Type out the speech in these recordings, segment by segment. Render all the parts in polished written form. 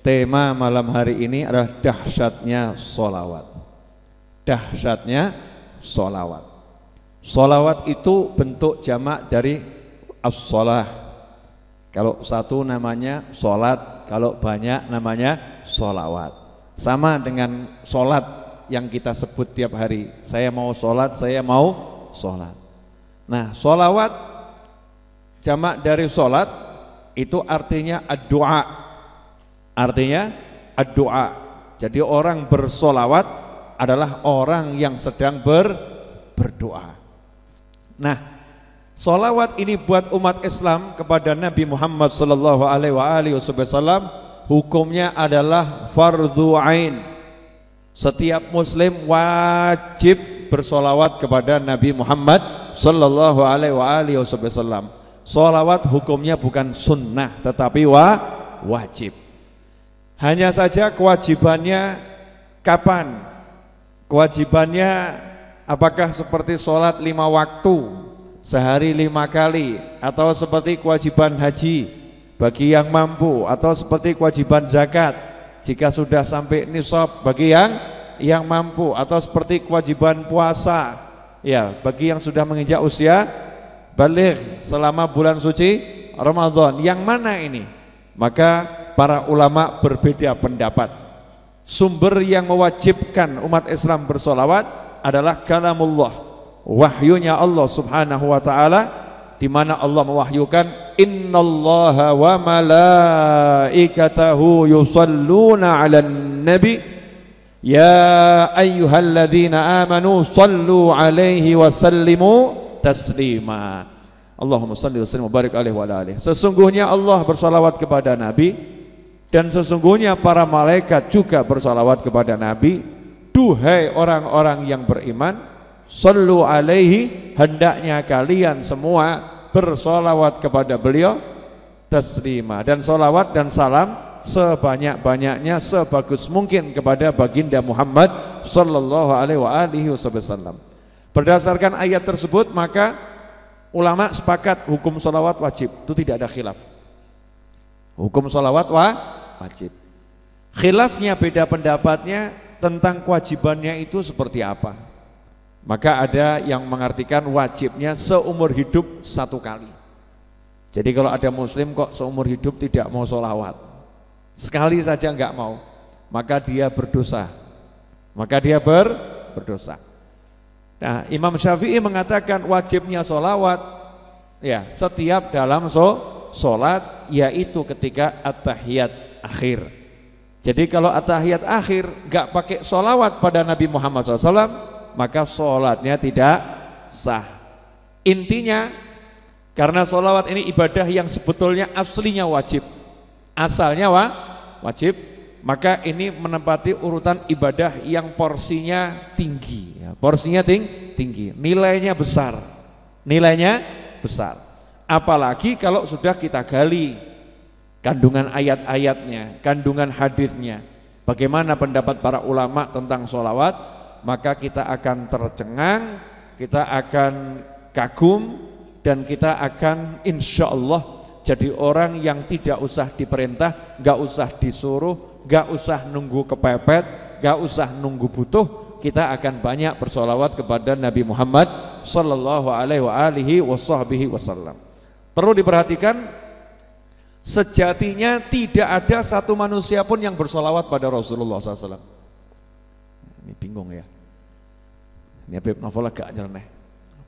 tema malam hari ini adalah dahsyatnya sholawat. Dahsyatnya sholawat. Sholawat itu bentuk jamak dari as-sholah. Kalau satu namanya sholat, kalau banyak namanya sholawat. Sama dengan sholat yang kita sebut tiap hari. Saya mau sholat, saya mau sholat. Nah, sholawat jamak dari sholat itu artinya ad-du'a. Artinya ad-du'a. Jadi orang bersolawat adalah orang yang sedang berdoa. Nah, solawat ini buat umat Islam kepada Nabi Muhammad sallallahu alaihi wasallam hukumnya adalah fardhu ain. Setiap muslim wajib bersolawat kepada Nabi Muhammad sallallahu alaihi wasallam. Solawat hukumnya bukan sunnah tetapi wajib. Hanya saja kewajibannya kapan? Kewajibannya apakah seperti sholat 5 waktu sehari 5 kali, atau seperti kewajiban haji bagi yang mampu, atau seperti kewajiban zakat jika sudah sampai nisab bagi yang mampu, atau seperti kewajiban puasa ya bagi yang sudah menginjak usia baligh selama bulan suci Ramadan. Yang mana ini? Maka para ulama berbeda pendapat. Sumber yang mewajibkan umat Islam bersolawat adalah kalamullah, wahyunya Allah subhanahu wa ta'ala, di mana Allah mewahyukan innallaha wa malaikatahu yusalluna 'alan nabi ya ayyuhalladzina amanu sallu 'alaihi wa sallimu taslima. Allahumma salli wa sallim wa barik alaihi wa ala alihi. Sesungguhnya Allah bersalawat kepada Nabi dan sesungguhnya para malaikat juga bersalawat kepada Nabi. Duhai orang-orang yang beriman, sallu alaihi, hendaknya kalian semua bersalawat kepada beliau taslima, dan salawat dan salam sebanyak-banyaknya sebagus mungkin kepada baginda Muhammad sallallahu alaihi wasallam. Berdasarkan ayat tersebut maka ulama sepakat hukum salawat wajib, itu tidak ada khilaf. Hukum salawat wajib. Khilafnya beda pendapatnya tentang kewajibannya itu seperti apa. Maka ada yang mengartikan wajibnya seumur hidup 1 kali. Jadi kalau ada muslim kok seumur hidup tidak mau sholawat, sekali saja enggak mau, maka dia berdosa. Maka dia berdosa. Nah, Imam Syafi'i mengatakan wajibnya sholawat ya setiap dalam sholat, yaitu ketika at-tahiyat akhir. Jadi kalau at-tahiyat akhir gak pakai sholawat pada Nabi Muhammad SAW, maka sholatnya tidak sah. Intinya karena sholawat ini ibadah yang sebetulnya aslinya wajib, asalnya wajib, maka ini menempati urutan ibadah yang porsinya tinggi ya, porsinya tinggi, nilainya besar, apalagi kalau sudah kita gali kandungan ayat-ayatnya, kandungan hadisnya, bagaimana pendapat para ulama tentang sholawat, maka kita akan tercengang, kita akan kagum, dan kita akan insya Allah jadi orang yang tidak usah diperintah, gak usah disuruh, gak usah nunggu kepepet, gak usah nunggu butuh. Kita akan banyak bersolawat kepada Nabi Muhammad sallallahu alaihi wasallam. Perlu diperhatikan, sejatinya tidak ada satu manusia pun yang bersolawat pada Rasulullah SAW. Ini bingung ya. Ini Habib Novel agak nyeleneh.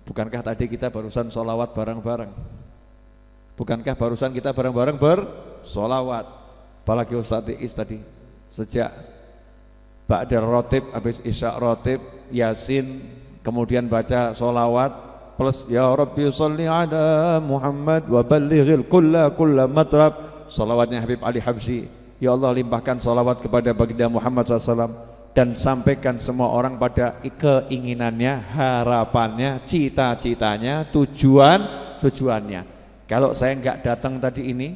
Bukankah tadi kita barusan solawat bareng-bareng? Bukankah barusan kita bareng-bareng bersolawat? Apalagi Ustaz Iis tadi, sejak Ba'dal Rotib, habis Isya Rotib, Yasin, kemudian baca solawat, plus ya Rabbi sholli ala Muhammad wa ballighil kulla matrab, salawatnya Habib Ali Habsyi. Ya Allah, limpahkan salawat kepada baginda Muhammad SAW dan sampaikan semua orang pada keinginannya, harapannya, cita-citanya, tujuannya. Kalau saya enggak datang tadi ini,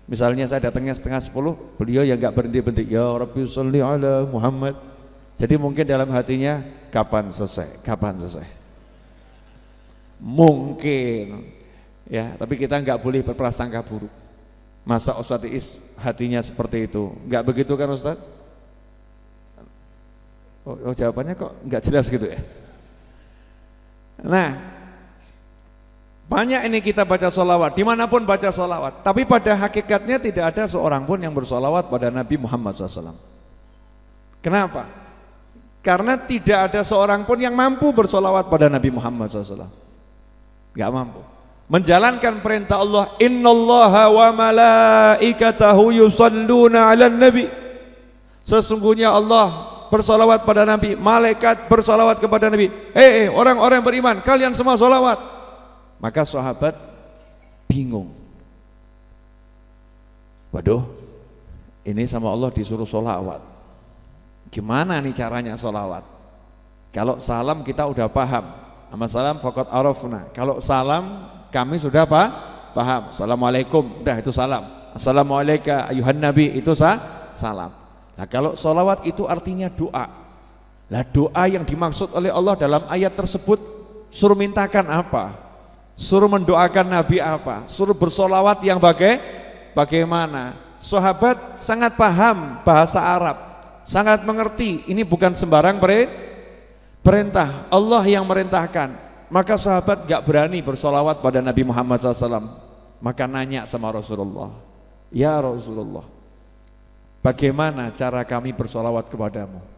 misalnya saya datangnya 9:30, beliau ya enggak berhenti-berhenti, ya Rabbi sholli ala Muhammad. Jadi mungkin dalam hatinya, kapan selesai? Mungkin ya, tapi kita nggak boleh berprasangka buruk. Masa Ustadz Iis hatinya seperti itu? Enggak begitu kan Ustadz? Oh, jawabannya kok enggak jelas gitu ya. Nah, banyak ini kita baca sholawat, dimanapun baca sholawat, tapi pada hakikatnya tidak ada seorang pun yang bersholawat pada Nabi Muhammad SAW. Kenapa? Karena tidak ada seorang pun yang mampu bersholawat pada Nabi Muhammad SAW. Enggak mampu menjalankan perintah Allah, innallaha wa malaikatahu yusalluna 'alan nabi. Sesungguhnya Allah bersolawat pada Nabi, malaikat bersolawat kepada Nabi. Orang-orang beriman, kalian semua solawat. Maka sahabat bingung. Waduh, ini sama Allah disuruh solawat. Gimana nih caranya solawat? Kalau salam kita udah paham, amma salam faqad arafna. Kalau salam kami sudah paham. Assalamualaikum, udah itu salam. Assalamualaikum ayuhan nabi, itu salam. Nah, kalau sholawat itu artinya doa. Lah doa yang dimaksud oleh Allah dalam ayat tersebut suruh mintakan apa? Suruh mendoakan Nabi apa? Suruh bersolawat yang bagaimana? Sahabat sangat paham bahasa Arab, sangat mengerti. Ini bukan sembarang perintah, Allah yang merintahkan. Maka sahabat gak berani bersolawat pada Nabi Muhammad SAW. Maka nanya sama Rasulullah, ya Rasulullah, bagaimana cara kami bersolawat kepadamu?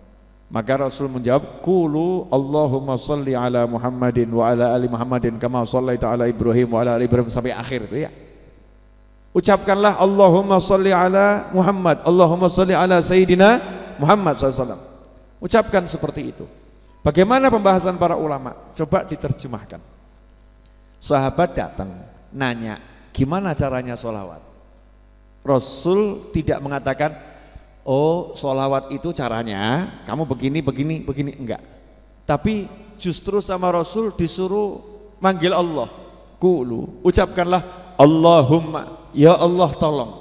Maka Rasul menjawab, qulu Allahumma salli ala Muhammadin wa ala ali Muhammadin kama sallaita ala Ibrahim wa ala ali Ibrahim, sampai akhir itu ya. Ucapkanlah Allahumma salli ala Muhammad, Allahumma salli ala Sayyidina Muhammad SAW. Ucapkan seperti itu. Bagaimana pembahasan para ulama? Coba diterjemahkan. Sahabat datang nanya, gimana caranya sholawat? Rasul tidak mengatakan, oh sholawat itu caranya kamu begini, enggak. Tapi justru sama Rasul disuruh manggil Allah. Qulu, ucapkanlah Allahumma, ya Allah tolong.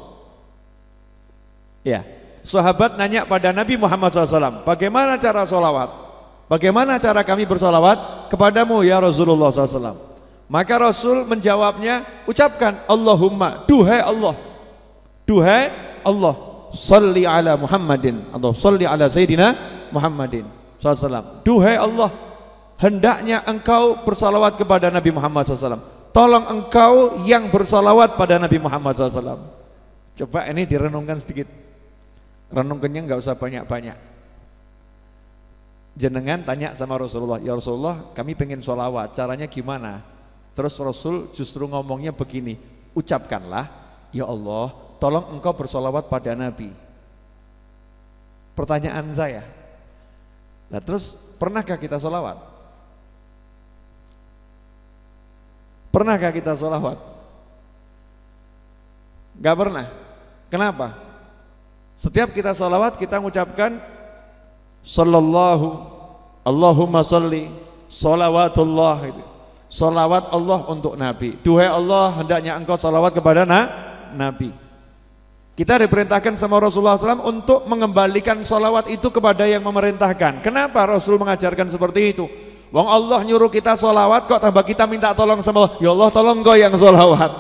Ya, sahabat nanya pada Nabi Muhammad SAW, bagaimana cara sholawat? Bagaimana cara kami bersolawat kepadamu ya Rasulullah SAW? Maka Rasul menjawabnya, ucapkan Allahumma, duhai Allah, duhai Allah, salli ala Muhammadin atau salli ala Sayyidina Muhammadin SAW. Duhai Allah, hendaknya engkau bersalawat kepada Nabi Muhammad SAW. Tolong engkau yang bersalawat pada Nabi Muhammad SAW. Coba ini direnungkan sedikit. Renungkannya nggak usah banyak-banyak. Jenengan tanya sama Rasulullah, ya Rasulullah kami pengen sholawat, caranya gimana? Terus Rasul justru ngomongnya begini, ucapkanlah, ya Allah tolong engkau bersolawat pada Nabi. Pertanyaan saya, nah terus pernahkah kita sholawat? Pernahkah kita sholawat? Gak pernah. Kenapa? Setiap kita sholawat kita mengucapkan sallallahu, Allahumma salli, salawatullah itu. Salawat Allah untuk Nabi. Duhai Allah, hendaknya engkau salawat kepada Nabi. Kita diperintahkan sama Rasulullah SAW untuk mengembalikan salawat itu kepada yang memerintahkan. Kenapa Rasul mengajarkan seperti itu? Wong Allah nyuruh kita salawat, kok tambah kita minta tolong sama Allah. Ya Allah tolong kau yang salawat.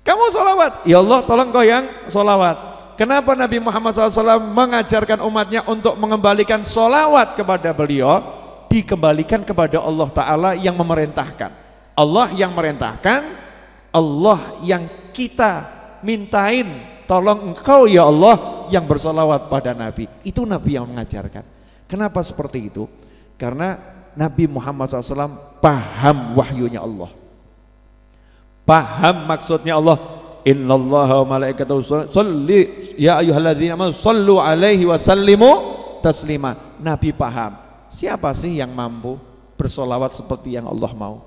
Kamu salawat, ya Allah tolong kau yang salawat. Kenapa Nabi Muhammad SAW mengajarkan umatnya untuk mengembalikan sholawat kepada beliau? Dikembalikan kepada Allah Ta'ala yang memerintahkan. Allah yang merintahkan, Allah yang kita mintain, tolong engkau ya Allah yang bersolawat pada Nabi. Itu Nabi yang mengajarkan. Kenapa seperti itu? Karena Nabi Muhammad SAW paham wahyunya Allah, paham maksudnya Allah. Innallaha wa malaikatahu sholli ya ayyuhalladzina amanu shollu alaihi wa sallimu taslima. Nabi paham siapa sih yang mampu bersolawat seperti yang Allah mau,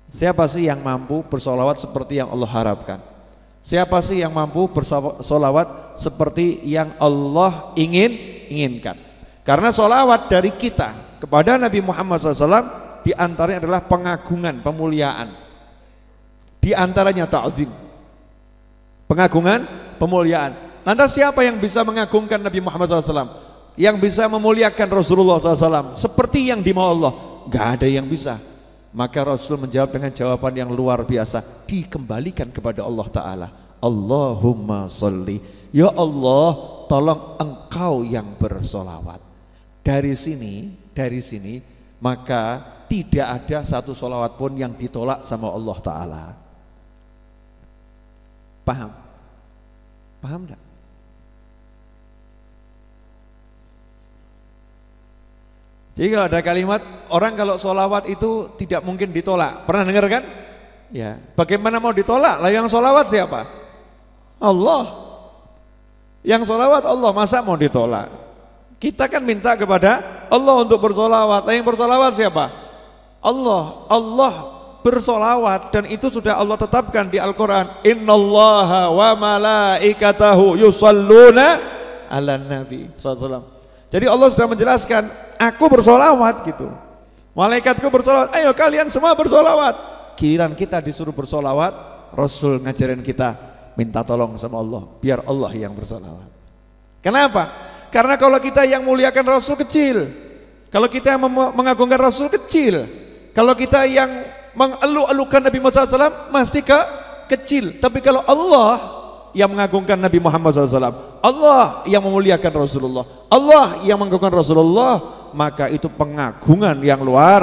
siapa sih yang mampu bersolawat seperti yang Allah harapkan, siapa sih yang mampu bersolawat seperti yang Allah inginkan. Karena solawat dari kita kepada Nabi Muhammad SAW diantaranya adalah pengagungan, pemuliaan, diantaranya ta'zim, pengagungan, pemuliaan. Lantas siapa yang bisa mengagungkan Nabi Muhammad SAW? Yang bisa memuliakan Rasulullah SAW seperti yang dimau Allah? Gak ada yang bisa. Maka Rasul menjawab dengan jawaban yang luar biasa, dikembalikan kepada Allah Ta'ala. Allahumma sholli. Ya Allah, tolong Engkau yang bersolawat. Dari sini maka tidak ada satu solawat pun yang ditolak sama Allah Ta'ala. Paham? Paham enggak? Jadi kalau ada kalimat, orang kalau solawat itu tidak mungkin ditolak. Pernah dengar kan? Ya. Bagaimana mau ditolak? Lah yang solawat siapa? Allah. Yang solawat Allah, masa mau ditolak? Kita kan minta kepada Allah untuk bersolawat. Lah yang bersolawat siapa? Allah. Allah bersolawat, dan itu sudah Allah tetapkan di Al-Quran. Innallaha wa malaikatahu yusalluna ala nabi SAW. Jadi Allah sudah menjelaskan, aku bersolawat gitu. Malaikatku bersolawat, ayo kalian semua bersolawat. Giliran kita disuruh bersolawat, Rasul ngajarin kita minta tolong sama Allah, biar Allah yang bersolawat. Kenapa? Karena kalau kita yang muliakan Rasul kecil, kalau kita yang mengagungkan Rasul kecil, kalau kita yang mengeluh-elukan Nabi Muhammad SAW masih kecil. Tapi kalau Allah yang mengagungkan Nabi Muhammad SAW, Allah yang memuliakan Rasulullah, Allah yang mengagungkan Rasulullah, maka itu pengagungan yang luar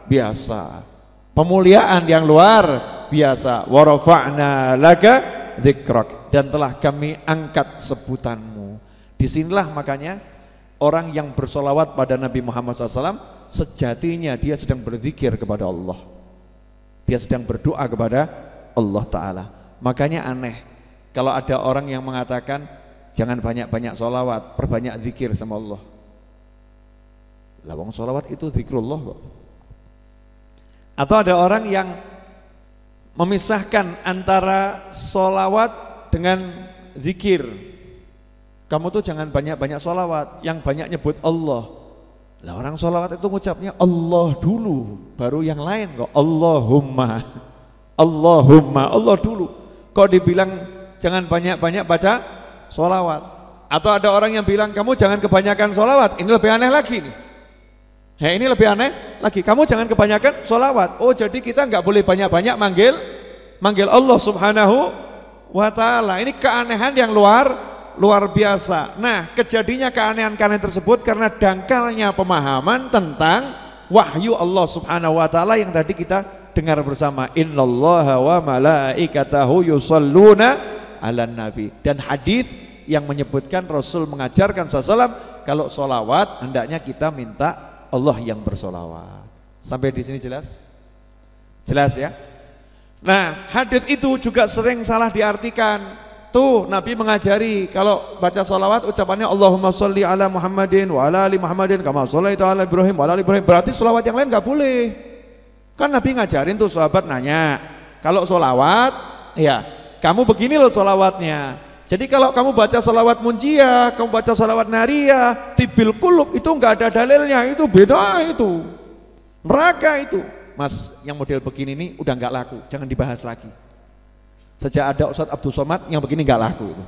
biasa, pemuliaan yang luar biasa. Wa rafa'na laka dzikrak, dan telah kami angkat sebutanmu. Disinilah makanya orang yang bersolawat pada Nabi Muhammad SAW sejatinya dia sedang berzikir kepada Allah, dia sedang berdoa kepada Allah Ta'ala. Makanya aneh kalau ada orang yang mengatakan jangan banyak-banyak solawat, perbanyak zikir sama Allah. Lawang solawat itu zikrullah kok. Atau ada orang yang memisahkan antara solawat dengan zikir. Kamu tuh jangan banyak-banyak solawat, yang banyak nyebut Allah. Lah orang solawat itu ngucapnya Allah dulu, baru yang lain kok. Allahumma, Allahumma, Allah dulu. Kok dibilang jangan banyak-banyak baca solawat? Atau ada orang yang bilang kamu jangan kebanyakan solawat. Ini lebih aneh lagi nih. Ini lebih aneh lagi. Kamu jangan kebanyakan solawat. Oh, jadi kita nggak boleh banyak-banyak manggil Allah Subhanahu wa Ta'ala. Ini keanehan yang luar biasa. Nah, kejadiannya keanehan-keanehan tersebut karena dangkalnya pemahaman tentang wahyu Allah Subhanahu wa Ta'ala yang tadi kita dengar bersama. Innallaha wa malaikatahu yusalluna ala nabi, dan hadis yang menyebutkan Rasul mengajarkan SAW kalau solawat hendaknya kita minta Allah yang bersolawat. Sampai di sini jelas? Jelas ya? Nah, hadis itu juga sering salah diartikan. Tuh Nabi mengajari kalau baca solawat ucapannya Allahumma sholli ala Muhammadin wa ala ali Muhammadin kama shallaita ala Ibrahim wa ala ali Ibrahim, berarti solawat yang lain nggak boleh. Kan Nabi ngajarin tuh, sahabat nanya, kalau solawat ya kamu begini loh solawatnya. Jadi kalau kamu baca solawat munjiah, kamu baca solawat nariyah, tibil kulub, itu nggak ada dalilnya, itu beda, itu neraka itu. Mas, yang model begini ini udah nggak laku, jangan dibahas lagi. Sejak ada Ustadz Abdul Somad yang begini nggak laku itu.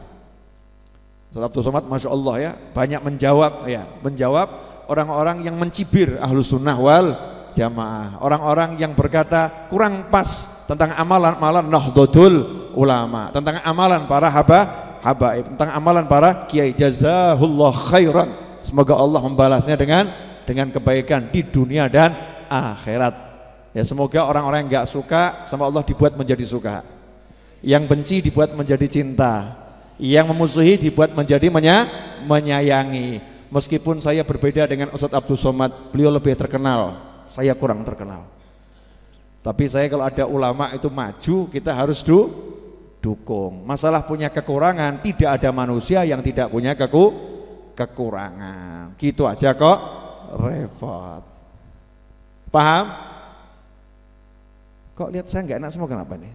Ustadz Abdul Somad, masya Allah ya, banyak menjawab orang-orang yang mencibir Ahlus Sunnah wal Jamaah, orang-orang yang berkata kurang pas tentang amalan Nahdlatul Ulama, tentang amalan para habaib, tentang amalan para kiai. Jazahullah khairan, semoga Allah membalasnya dengan kebaikan di dunia dan akhirat. Ya, semoga orang-orang yang nggak suka sama Allah dibuat menjadi suka, yang benci dibuat menjadi cinta, yang memusuhi dibuat menjadi menyayangi. Meskipun saya berbeda dengan Ustadz Abdul Somad, beliau lebih terkenal, saya kurang terkenal. Tapi saya kalau ada ulama itu maju, kita harus dukung. Masalah punya kekurangan, tidak ada manusia yang tidak punya kekurangan. Gitu aja kok repot. Paham? Kok lihat saya nggak enak semua, kenapa nih?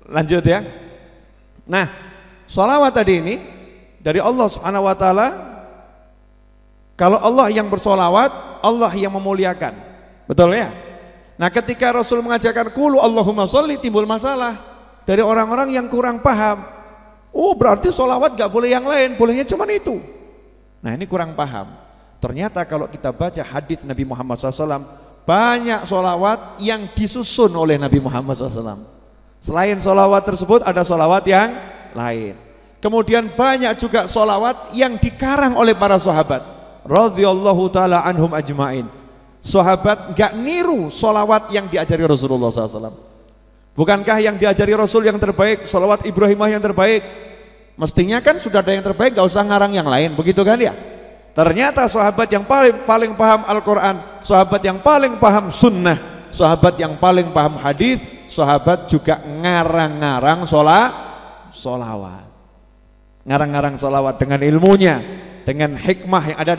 Lanjut ya. Nah, sholawat tadi ini dari Allah Subhanahu wa Ta'ala. Kalau Allah yang bersolawat, Allah yang memuliakan, betul ya? Nah, ketika Rasul mengajarkan qulu Allahumma sholli, timbul masalah dari orang-orang yang kurang paham. Oh, berarti sholawat gak boleh yang lain, bolehnya cuma itu. Nah, ini kurang paham. Ternyata kalau kita baca hadis Nabi Muhammad SAW, banyak sholawat yang disusun oleh Nabi Muhammad SAW. Selain sholawat tersebut ada sholawat yang lain. Kemudian banyak juga sholawat yang dikarang oleh para sahabat radhiyallahu ta'ala anhum ajma'in. Sahabat gak niru sholawat yang diajari Rasulullah SAW. Bukankah yang diajari Rasul yang terbaik sholawat Ibrahimah yang terbaik? Mestinya kan sudah ada yang terbaik, gak usah ngarang yang lain, begitu kan ya? Ternyata sahabat yang paling paham Al-Quran, sahabat yang paling paham sunnah, sahabat yang paling paham hadis, sahabat juga ngarang-ngarang sholawat. Ngarang-ngarang sholawat dengan ilmunya, dengan hikmah yang ada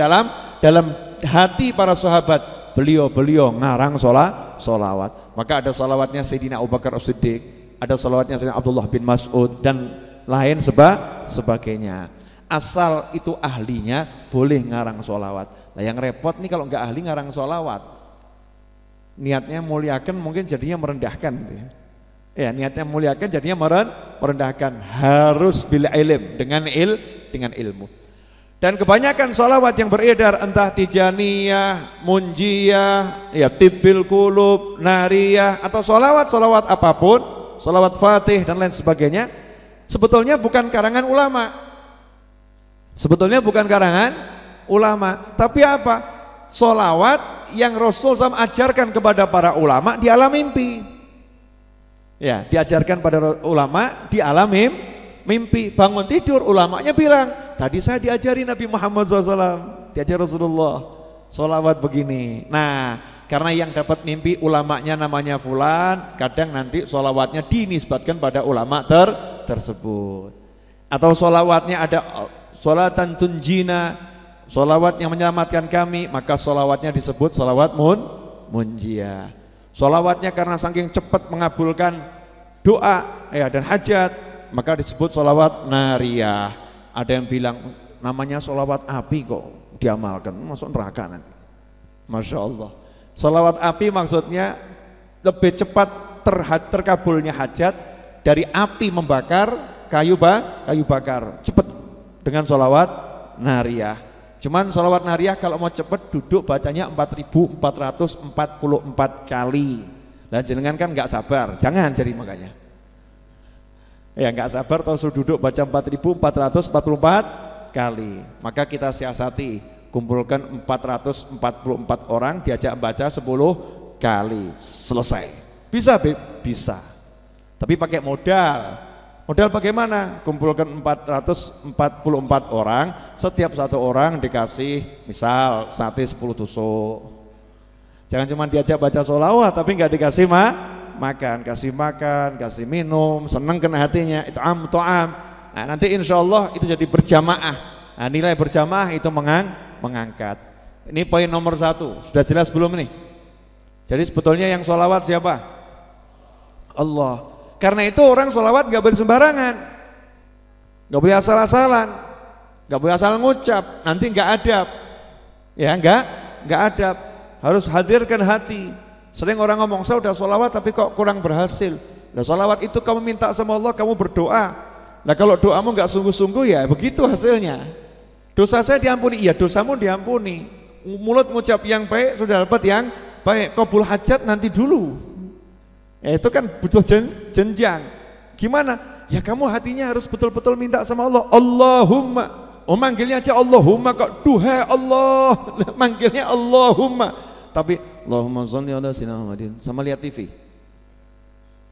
dalam hati para sahabat. Beliau ngarang sholawat. Maka ada sholawatnya Sayyidina Abu Bakar As-Siddiq, ada sholawatnya Sayyidina Abdullah bin Mas'ud dan lain sebagainya. Asal itu ahlinya boleh ngarang sholawat. Nah yang repot nih kalau nggak ahli ngarang sholawat, niatnya muliakan mungkin jadinya merendahkan. Ya niatnya muliakan jadinya merendahkan. Harus bil ilm, dengan ilmu. Dan kebanyakan sholawat yang beredar entah tijaniyah, munjiyah, ya tibbil qulub, nariyah atau sholawat apapun, sholawat fatih dan lain sebagainya, sebetulnya bukan karangan ulama. Sebetulnya bukan karangan ulama, tapi apa? Sholawat yang Rasul SAW ajarkan kepada para ulama di alam mimpi. Ya, diajarkan pada ulama di alam mimpi. Bangun tidur ulamanya bilang, tadi saya diajari Nabi Muhammad SAW, diajar Rasulullah, sholawat begini. Nah, karena yang dapat mimpi ulamanya namanya fulan, kadang nanti sholawatnya dinisbatkan pada ulama tersebut. Atau sholawatnya ada sholatan tunjina, sholawat yang menyelamatkan kami, maka sholawatnya disebut sholawat munjiyah. Sholawatnya karena saking cepat mengabulkan doa ya dan hajat, maka disebut sholawat nariyah. Ada yang bilang namanya sholawat api kok diamalkan, masuk neraka nanti. Masya Allah. Sholawat api maksudnya lebih cepat terkabulnya hajat dari api membakar kayu bakar, cepat dengan sholawat nariyah. Cuman sholawat nariyah kalau mau cepat duduk bacanya 4444 kali. Dan jenengan kan nggak sabar, jangan jadi makanya. Ya nggak sabar terus duduk baca 4444 kali. Maka kita siasati, kumpulkan 444 orang diajak baca 10 kali, selesai. Bisa bisa. Tapi pakai modal. Modal bagaimana? Kumpulkan 444 orang, setiap satu orang dikasih misal sate 10 tusuk. Jangan cuma diajak baca sholawat tapi nggak dikasih makan, kasih makan, kasih minum, seneng kena hatinya, itu to'am. Nah, nanti insya Allah itu jadi berjamaah. Nah, nilai berjamaah itu mengangkat. Ini poin nomor 1, sudah jelas belum nih? Jadi sebetulnya yang sholawat siapa? Allah. Karena itu orang sholawat gak boleh sembarangan, gak boleh asal-asalan, gak boleh asal ngucap, nanti gak adab. Ya gak adab, harus hadirkan hati. Sering orang ngomong, saya udah sholawat tapi kok kurang berhasil. Nah sholawat itu kamu minta sama Allah, kamu berdoa. Nah kalau doamu gak sungguh-sungguh ya begitu hasilnya. Dosa saya diampuni, iya dosamu diampuni. Mulut ngucap yang baik sudah dapat yang baik, qabul hajat nanti dulu. Ya itu kan butuh jenjang. Gimana? Ya kamu hatinya harus betul-betul minta sama Allah. Allahumma. Oh manggilnya aja Allahumma kok. Duhai Allah. Manggilnya Allahumma. Tapi Allahumma sholli ala sayyidina Muhammadin. Sama lihat TV.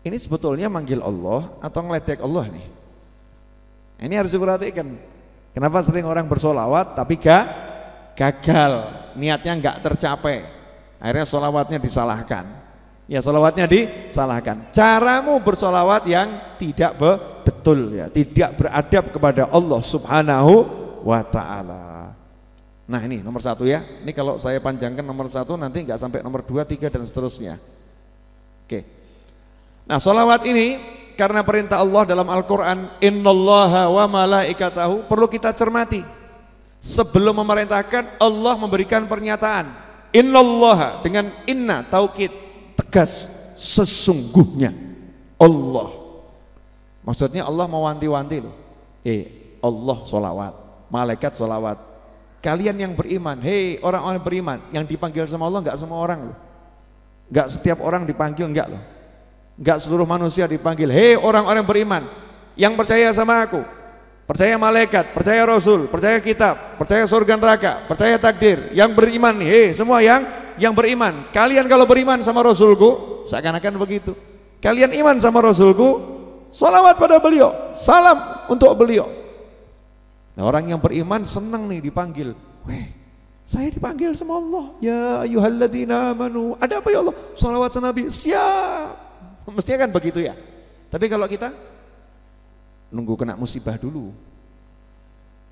Ini sebetulnya manggil Allah atau ngeledek Allah nih? Ini harus diperhatikan. Kenapa sering orang bersolawat tapi gagal, niatnya nggak tercapai, akhirnya solawatnya disalahkan. Ya solawatnya disalahkan. Caramu bersolawat yang tidak betul ya, tidak beradab kepada Allah Subhanahu wa Ta'ala. Nah ini nomor 1 ya. Ini kalau saya panjangkan nomor 1 nanti nggak sampai nomor 2, 3 dan seterusnya. Oke. Nah solawat ini karena perintah Allah dalam Al-Quran, innallaha wa malaikatahu, perlu kita cermati. Sebelum memerintahkan, Allah memberikan pernyataan innallaha dengan inna taukid, tegas, sesungguhnya Allah. Maksudnya Allah mewanti-wanti loh. Allah sholawat, malaikat sholawat. Kalian yang beriman, hei orang-orang beriman, yang dipanggil sama Allah nggak semua orang loh. Nggak setiap orang dipanggil, enggak loh. Enggak seluruh manusia dipanggil, hei orang-orang beriman yang percaya sama aku, percaya malaikat, percaya rasul, percaya kitab, percaya surga neraka, percaya takdir, yang beriman nih, hei semua yang beriman, kalian kalau beriman sama rasulku, seakan-akan begitu, kalian iman sama rasulku, sholawat pada beliau, salam untuk beliau. Nah, orang yang beriman senang nih dipanggil, weh saya dipanggil sama Allah, ya ayyuhalladzina amanu, ada apa ya Allah, sholawat sama Nabi, siap. Mestinya kan begitu ya. Tapi kalau kita nunggu kena musibah dulu,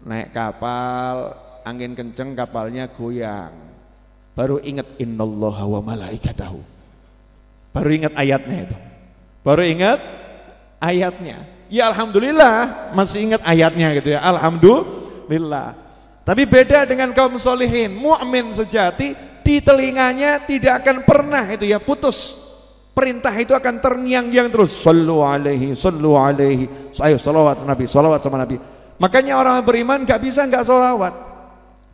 naik kapal, angin kenceng, kapalnya goyang, baru ingat innallaha wa malaikatahu, baru ingat ayatnya itu, baru ingat ayatnya. Ya alhamdulillah masih ingat ayatnya gitu ya, alhamdulillah. Tapi beda dengan kaum solihin, mu'min sejati, di telinganya tidak akan pernah itu ya putus. Perintah itu akan terngiang-ngiang terus. Sallu alaihi, ayo salawat sama Nabi. Makanya orang beriman gak bisa gak salawat.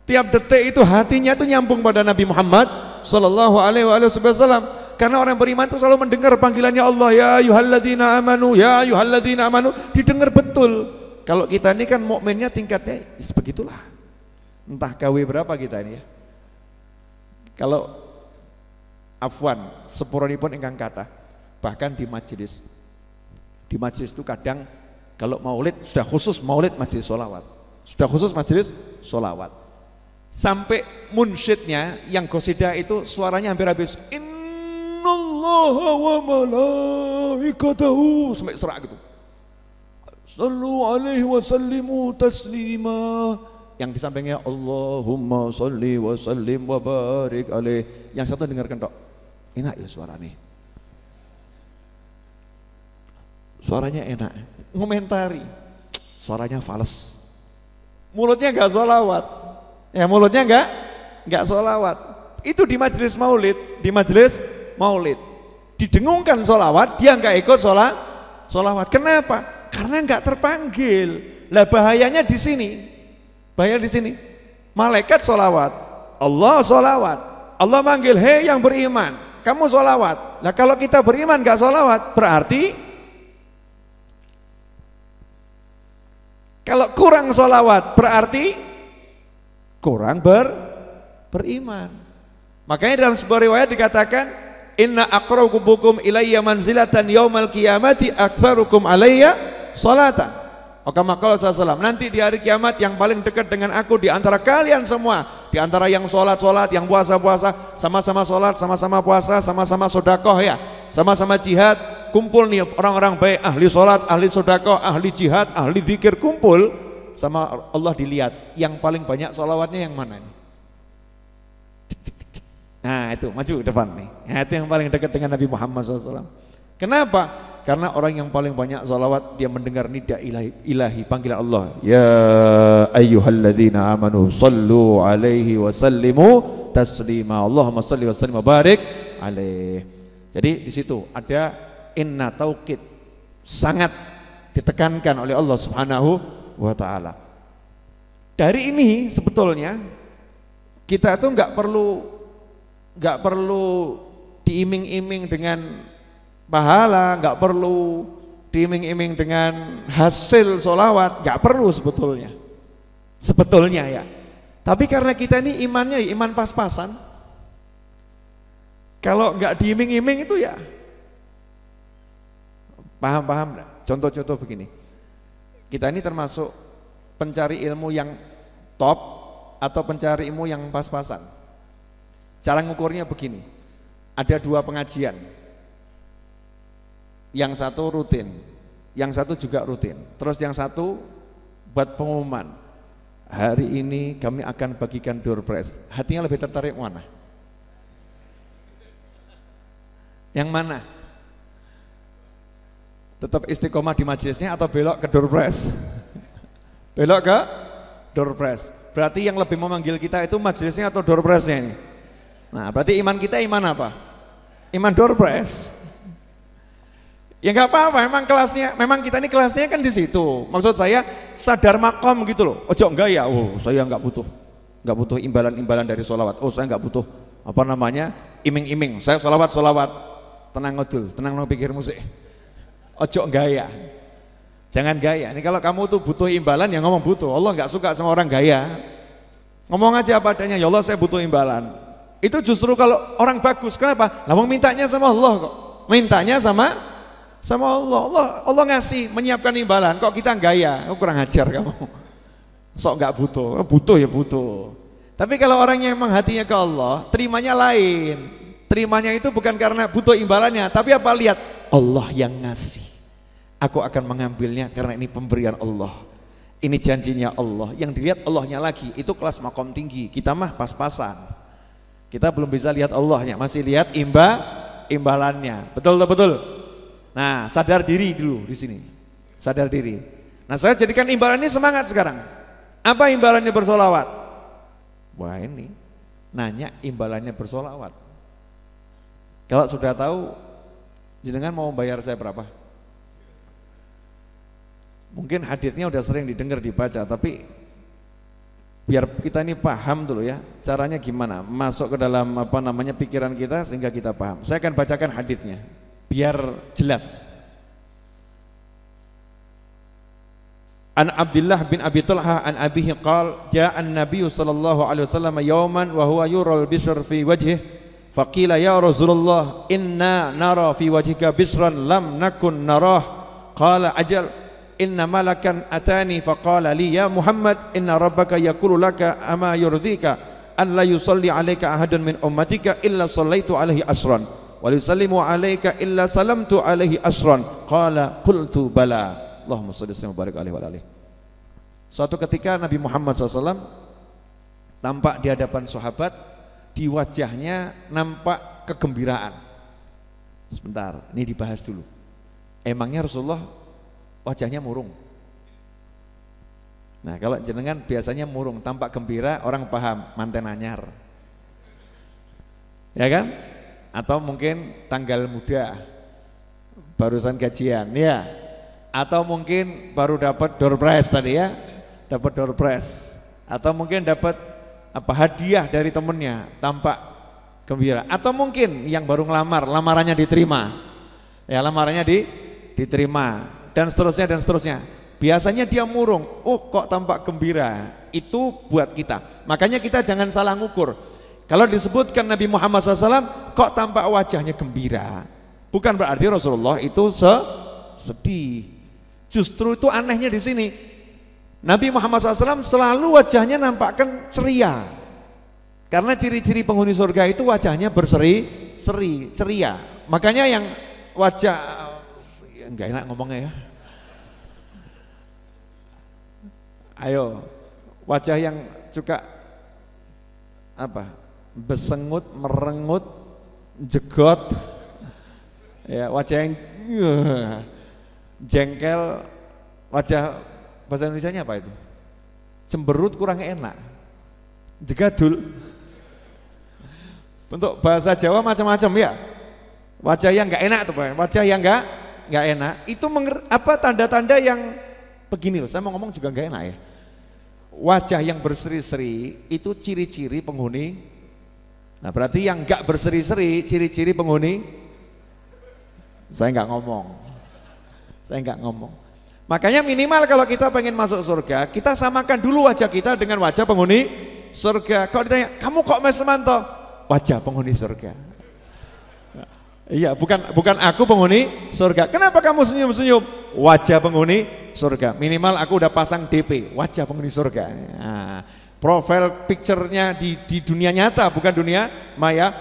Tiap detik itu hatinya itu nyambung pada Nabi Muhammad sallallahu alaihi wasallam. Karena orang beriman itu selalu mendengar panggilannya Allah, ya ayyuhalladzina amanu, ya ayyuhalladzina amanu, didengar betul. Kalau kita ini kan mukminnya tingkatnya begitulah. Entah KW berapa kita ini ya. Kalau afwan sepuranipun ingkang kathah, bahkan di majelis itu kadang kalau maulid sudah khusus maulid majelis sholawat, sudah khusus majelis sholawat, sampai munsyidnya yang qasidah itu suaranya hampir habis, innallaha wa malaikatahu, sampai serak gitu, sallu alaihi wa sallimu taslima, yang di sampingnya Allahumma sholli wa sallim wa barik alaih, yang satu dengarkan tok, enak ya suaranya enak, ngomentari suaranya fals, mulutnya enggak sholawat ya, mulutnya enggak sholawat. Itu di majelis maulid didengungkan sholawat, dia enggak ikut sholawat. Kenapa? Karena enggak terpanggil. Lah bahayanya di sini, malaikat sholawat, Allah sholawat, Allah manggil, hei yang beriman, kamu sholawat. Nah kalau kita beriman gak sholawat, berarti kalau kurang sholawat berarti kurang beriman. Makanya dalam sebuah riwayat dikatakan, inna aqrabukum ilayya manzilatan yaumal qiyamati aktsarukum alayya sholatan. Kama qala sallallahu, nanti di hari kiamat yang paling dekat dengan aku di antara kalian semua, di antara yang sholat, yang puasa, sama-sama sholat, sama-sama puasa, sama-sama sodakoh ya, sama-sama jihad, kumpul nih orang-orang baik, ahli sholat, ahli sodakoh, ahli jihad, ahli zikir, kumpul sama Allah, dilihat yang paling banyak sholawatnya yang mana nih? Nah itu maju ke depan nih, nah, itu yang paling dekat dengan Nabi Muhammad SAW. Kenapa? Karena orang yang paling banyak sholawat, dia mendengar nida ilahi, panggilan Allah, ya ayyuhalladzina amanu sallu alaihi wa sallimu taslima, Allahumma salli wa sallim wa barik alaih. Jadi di situ ada inna taukid, sangat ditekankan oleh Allah Subhanahu wa ta'ala. Dari ini sebetulnya kita tuh nggak perlu diiming-iming dengan pahala, nggak perlu diiming-iming dengan hasil sholawat, nggak perlu sebetulnya ya. Tapi karena kita ini imannya iman pas-pasan, kalau nggak diiming-iming itu ya paham. Contoh-contoh begini, kita ini termasuk pencari ilmu yang top atau pencari ilmu yang pas-pasan. Cara ngukurnya begini, ada dua pengajian, yang satu rutin, yang satu juga rutin, terus yang satu buat pengumuman, hari ini kami akan bagikan door prize. Hatinya lebih tertarik mana? Yang mana? Tetap istiqomah di majelisnya atau belok ke door prize? Belok ke door prize. Berarti yang lebih memanggil kita itu majelisnya atau door prize-nya ini? Nah berarti iman kita iman apa? Iman door prize. Ya nggak apa-apa, memang kita ini kelasnya kan di situ. Maksud saya sadar makom gitu loh. Ojo enggak ya, oh saya nggak butuh imbalan-imbalan dari sholawat. Oh saya nggak butuh iming-iming. Saya sholawat. tenang ngedul, tenang no pikir musik. Ojo gaya. Jangan gaya. Ini kalau kamu tuh butuh imbalan ya ngomong butuh. Allah nggak suka sama orang gaya. Ngomong aja apa adanya, ya Allah saya butuh imbalan. Itu justru kalau orang bagus. Kenapa? Lah mintanya sama Allah kok. Mintanya sama Allah. Allah ngasih, menyiapkan imbalan. Kok kita gaya? Kurang ajar kamu. Sok nggak butuh. Butuh ya butuh. Tapi kalau orangnya emang hatinya ke Allah, terimanya lain. Terimanya itu bukan karena butuh imbalannya, tapi apa, lihat Allah yang ngasih. Aku akan mengambilnya karena ini pemberian Allah. Ini janjinya Allah. Yang dilihat Allahnya lagi, itu kelas makom tinggi. Kita mah pas-pasan. Kita belum bisa lihat Allahnya, masih lihat imbalannya. Betul. Nah, sadar diri dulu di sini. Sadar diri. Nah, saya jadikan imbalan ini semangat sekarang. Apa imbalannya bersolawat? Wah, ini nanya imbalannya bersolawat. Kalau sudah tahu, jenengan mau bayar saya berapa? Mungkin haditsnya udah sering didengar dibaca, tapi biar kita ini paham dulu ya, caranya gimana masuk ke dalam pikiran kita sehingga kita paham. Saya akan bacakan haditsnya biar jelas. An Abdullah bin Abi Talha an abihi qala jaa an-nabiy sallallahu alaihi wasallam yawman wa huwa yural bishr fi wajhihi faqila ya Rasulullah inna nara fi wajhika bisran lam nakun narah qala ajal inna malakan atani faqala li ya Muhammad inna rabbaka yaqulu laka ama yurdika an la yusalli alayka ahadun min ummatika illa sallaitu alaihi asran wa yusallimu alayka illa salamtu alaihi asran qala qultu bala Allahumma shalli wa barik alaihi wa alihi. Suatu ketika Nabi Muhammad SAW tampak di hadapan sahabat, di wajahnya nampak kegembiraan. Sebentar, ini dibahas dulu. Emangnya Rasulullah wajahnya murung? Nah, kalau jenengan biasanya murung, tampak gembira, orang paham manten anyar. Ya kan? Atau mungkin tanggal muda, barusan gajian, ya. Atau mungkin baru dapat door prize tadi ya, dapat door prize. Atau mungkin dapat hadiah dari temennya, tampak gembira. Atau mungkin yang baru ngelamar, lamarannya diterima, ya lamarannya diterima, dan seterusnya. Biasanya dia murung, oh kok tampak gembira, itu buat kita. Makanya kita jangan salah ngukur. Kalau disebutkan Nabi Muhammad SAW kok tampak wajahnya gembira, bukan berarti Rasulullah itu sedih. Justru itu anehnya di sini. Nabi Muhammad SAW selalu wajahnya nampakkan ceria. Karena ciri-ciri penghuni surga itu wajahnya berseri-seri, ceria. Makanya yang wajah enggak enak ngomongnya ya. Ayo, wajah yang suka besengut, merengut, jegot, ya wajah yang jengkel, wajah bahasa Indonesianya apa itu? Cemberut kurang enak, jegadul. Untuk bahasa Jawa macam-macam ya. Wajah yang nggak enak tuh, wajah yang nggak enak. Itu tanda-tanda yang begini loh. Saya mau ngomong juga nggak enak ya. Wajah yang berseri-seri itu ciri-ciri penghuni. Nah berarti yang nggak berseri-seri ciri-ciri penghuni. Saya nggak ngomong. Makanya minimal kalau kita pengen masuk surga, kita samakan dulu wajah kita dengan wajah penghuni surga. Kalau ditanya, kamu kok Mas Semanto? Wajah penghuni surga. Iya, bukan aku penghuni surga. Kenapa kamu senyum-senyum? Wajah penghuni surga. Minimal aku udah pasang DP, wajah penghuni surga. Nah, profile picture-nya di dunia nyata, bukan dunia maya,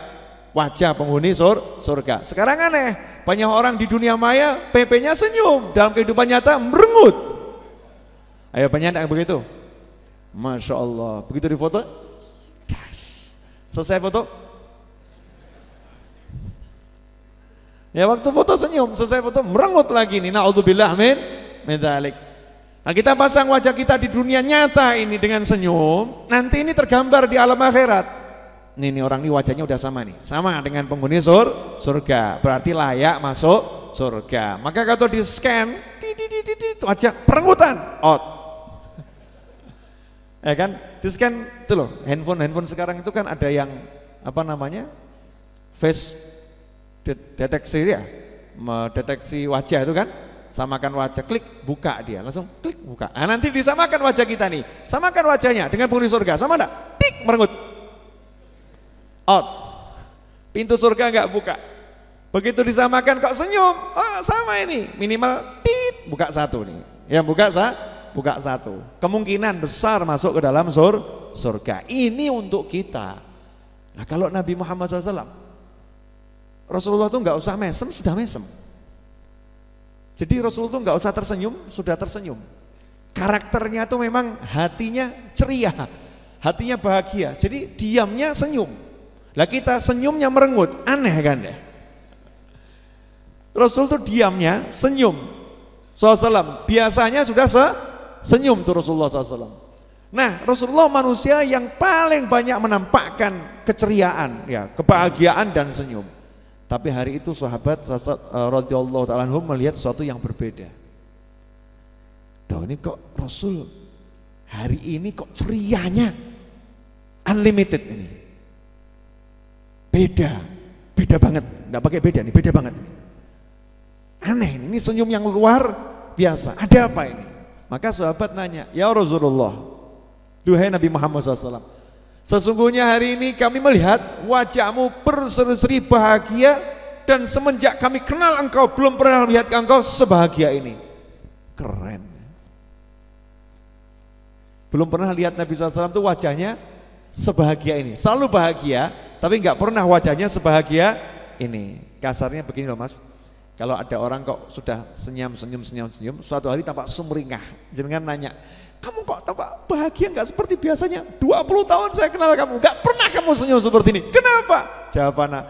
wajah penghuni surga. Sekarang aneh, banyak orang di dunia maya PP-nya senyum, dalam kehidupan nyata merengut. Ayo banyak yang begitu? Masya Allah, begitu di foto, selesai foto, ya waktu foto senyum, selesai foto merengut lagi nih. Na'udzubillah min dzalik. Nah kita pasang wajah kita di dunia nyata ini dengan senyum, nanti ini tergambar di alam akhirat. Nih orang ini wajahnya udah sama nih, sama dengan penghuni surga, berarti layak masuk surga. Maka kalau di scan, wajah perengutan, out. Ya kan, di scan itu loh, handphone sekarang itu kan ada yang face deteksi ya, mendeteksi wajah itu kan, samakan wajah, klik buka dia, langsung klik buka. Nah, nanti disamakan wajah kita nih, samakan wajahnya dengan penghuni surga, sama enggak? Tik, merengut, out, pintu surga enggak buka. Begitu disamakan kok senyum, oh sama ini, minimal tit, buka satu nih, yang buka satu, kemungkinan besar masuk ke dalam surga. Ini untuk kita. Nah kalau Nabi Muhammad SAW, Rasulullah itu nggak usah mesem, sudah mesem. Jadi Rasulullah itu nggak usah tersenyum, sudah tersenyum. Karakternya itu memang hatinya ceria, hatinya bahagia. Jadi diamnya senyum. Lah kita senyumnya merengut, aneh kan ya? Rasul itu diamnya senyum. SAW biasanya sudah senyum tuh Rasulullah SAW. Nah Rasulullah manusia yang paling banyak menampakkan keceriaan, ya, kebahagiaan dan senyum. Tapi hari itu sahabat radhiyallahu ta'ala anhum melihat sesuatu yang berbeda. Duh, ini kok Rasul hari ini kok cerianya unlimited ini. Beda banget. Enggak pakai beda nih, beda banget ini. Aneh, ini senyum yang luar biasa. Ada apa ini? Maka sahabat nanya, "Ya Rasulullah, duhai Nabi Muhammad SAW, sesungguhnya hari ini kami melihat wajahmu berseri-seri bahagia dan semenjak kami kenal engkau belum pernah melihat engkau sebahagia ini." Keren. Belum pernah lihat Nabi SAW itu wajahnya sebahagia ini. Selalu bahagia, tapi nggak pernah wajahnya sebahagia ini. Kasarnya begini loh mas, kalau ada orang kok sudah senyum, suatu hari tampak sumringah, jangan nanya, "Kamu kok tampak bahagia nggak seperti biasanya? 20 tahun saya kenal kamu, nggak pernah kamu senyum seperti ini. Kenapa?" Jawabannya,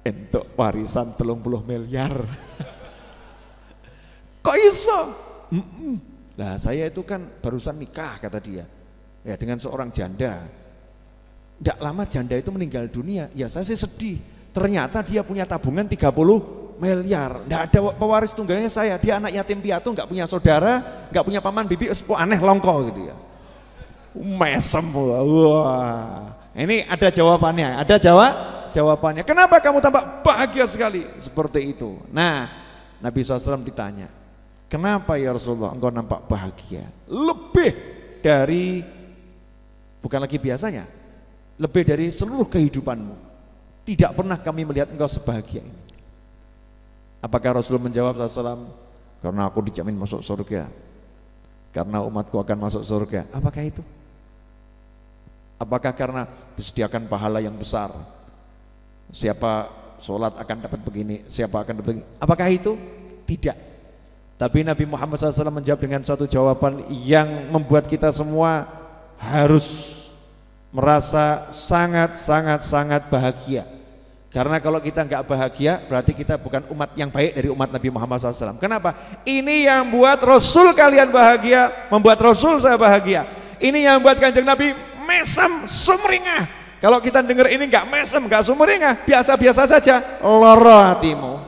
"Entuk warisan 30 miliar." Kok iso? Lah saya itu kan barusan nikah kata dia, ya dengan seorang janda. Nggak lama janda itu meninggal dunia. Ya saya sih sedih. Ternyata dia punya tabungan 30 miliar. Nggak ada pewaris tunggalnya saya. Dia anak yatim piatu, nggak punya saudara, nggak punya paman bibi, aneh longko gitu ya. Mesem. Wah. Ini ada jawabannya. Ada jawabannya. Kenapa kamu tampak bahagia sekali seperti itu? Nah, Nabi SAW ditanya, "Kenapa ya Rasulullah engkau nampak bahagia? Lebih dari, bukan lagi biasanya, lebih dari seluruh kehidupanmu. Tidak pernah kami melihat engkau sebahagia ini." Apakah Rasul menjawab SAW, "Karena aku dijamin masuk surga, karena umatku akan masuk surga." Apakah itu? Apakah karena disediakan pahala yang besar, siapa sholat akan dapat begini, siapa akan dapat begini? Apakah itu? Tidak. Tapi Nabi Muhammad SAW menjawab dengan satu jawaban yang membuat kita semua harus merasa sangat bahagia. Karena kalau kita nggak bahagia, berarti kita bukan umat yang baik dari umat Nabi Muhammad SAW. Kenapa? Ini yang buat Rasul kalian bahagia, membuat Rasul saya bahagia. Ini yang buat Kanjeng Nabi mesem sumringah. Kalau kita dengar ini nggak mesem, nggak sumringah, biasa-biasa saja, loro hatimu.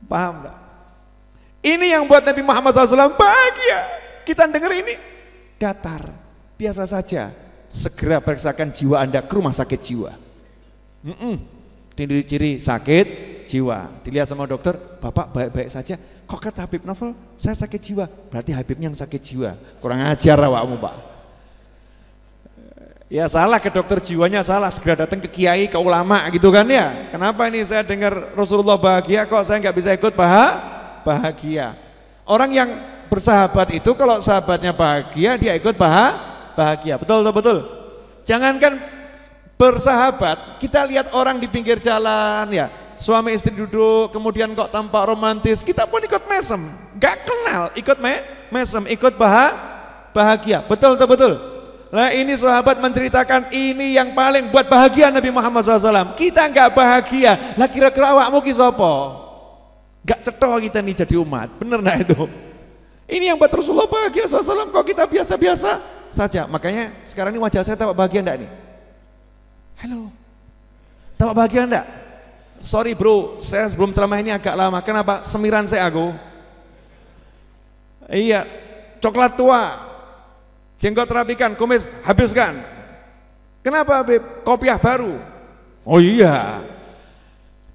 Paham nggak? Ini yang buat Nabi Muhammad SAW bahagia. Kita dengar ini datar, biasa saja. Segera periksakan jiwa Anda ke rumah sakit jiwa. Ciri-ciri sakit jiwa, dilihat sama dokter, "Bapak baik-baik saja." Kok kata Habib Novel, "Saya sakit jiwa." Berarti Habibnya yang sakit jiwa. Kurang ajar awakmu, Pak. Ya salah, ke dokter jiwanya salah, segera datang ke kiai, ke ulama gitu kan ya. Kenapa ini saya dengar Rasulullah bahagia, kok saya nggak bisa ikut bahagia? Orang yang bersahabat itu kalau sahabatnya bahagia, dia ikut bahagia. Betul. Jangankan bersahabat, kita lihat orang di pinggir jalan ya, suami istri duduk, kemudian kok tampak romantis, kita pun ikut mesem, gak kenal, ikut mesem, ikut bahagia. Betul. Nah ini sahabat menceritakan ini yang paling buat bahagia Nabi Muhammad SAW. Kita gak bahagia, lah kira-kira awakmu ki sapa? Gak cetok kita nih jadi umat, bener gak itu? Ini yang buat Rasulullah bahagia SAW, kok kita biasa-biasa saja. Makanya sekarang ini wajah saya tampak bahagia enggak nih? Halo, tampak bahagia enggak? Sorry bro, saya sebelum ceramah ini agak lama. Kenapa? Semiran saya aku. Iya, coklat tua, jenggot rapikan, kumis habiskan. Kenapa Habib? Kopiah baru. Oh iya,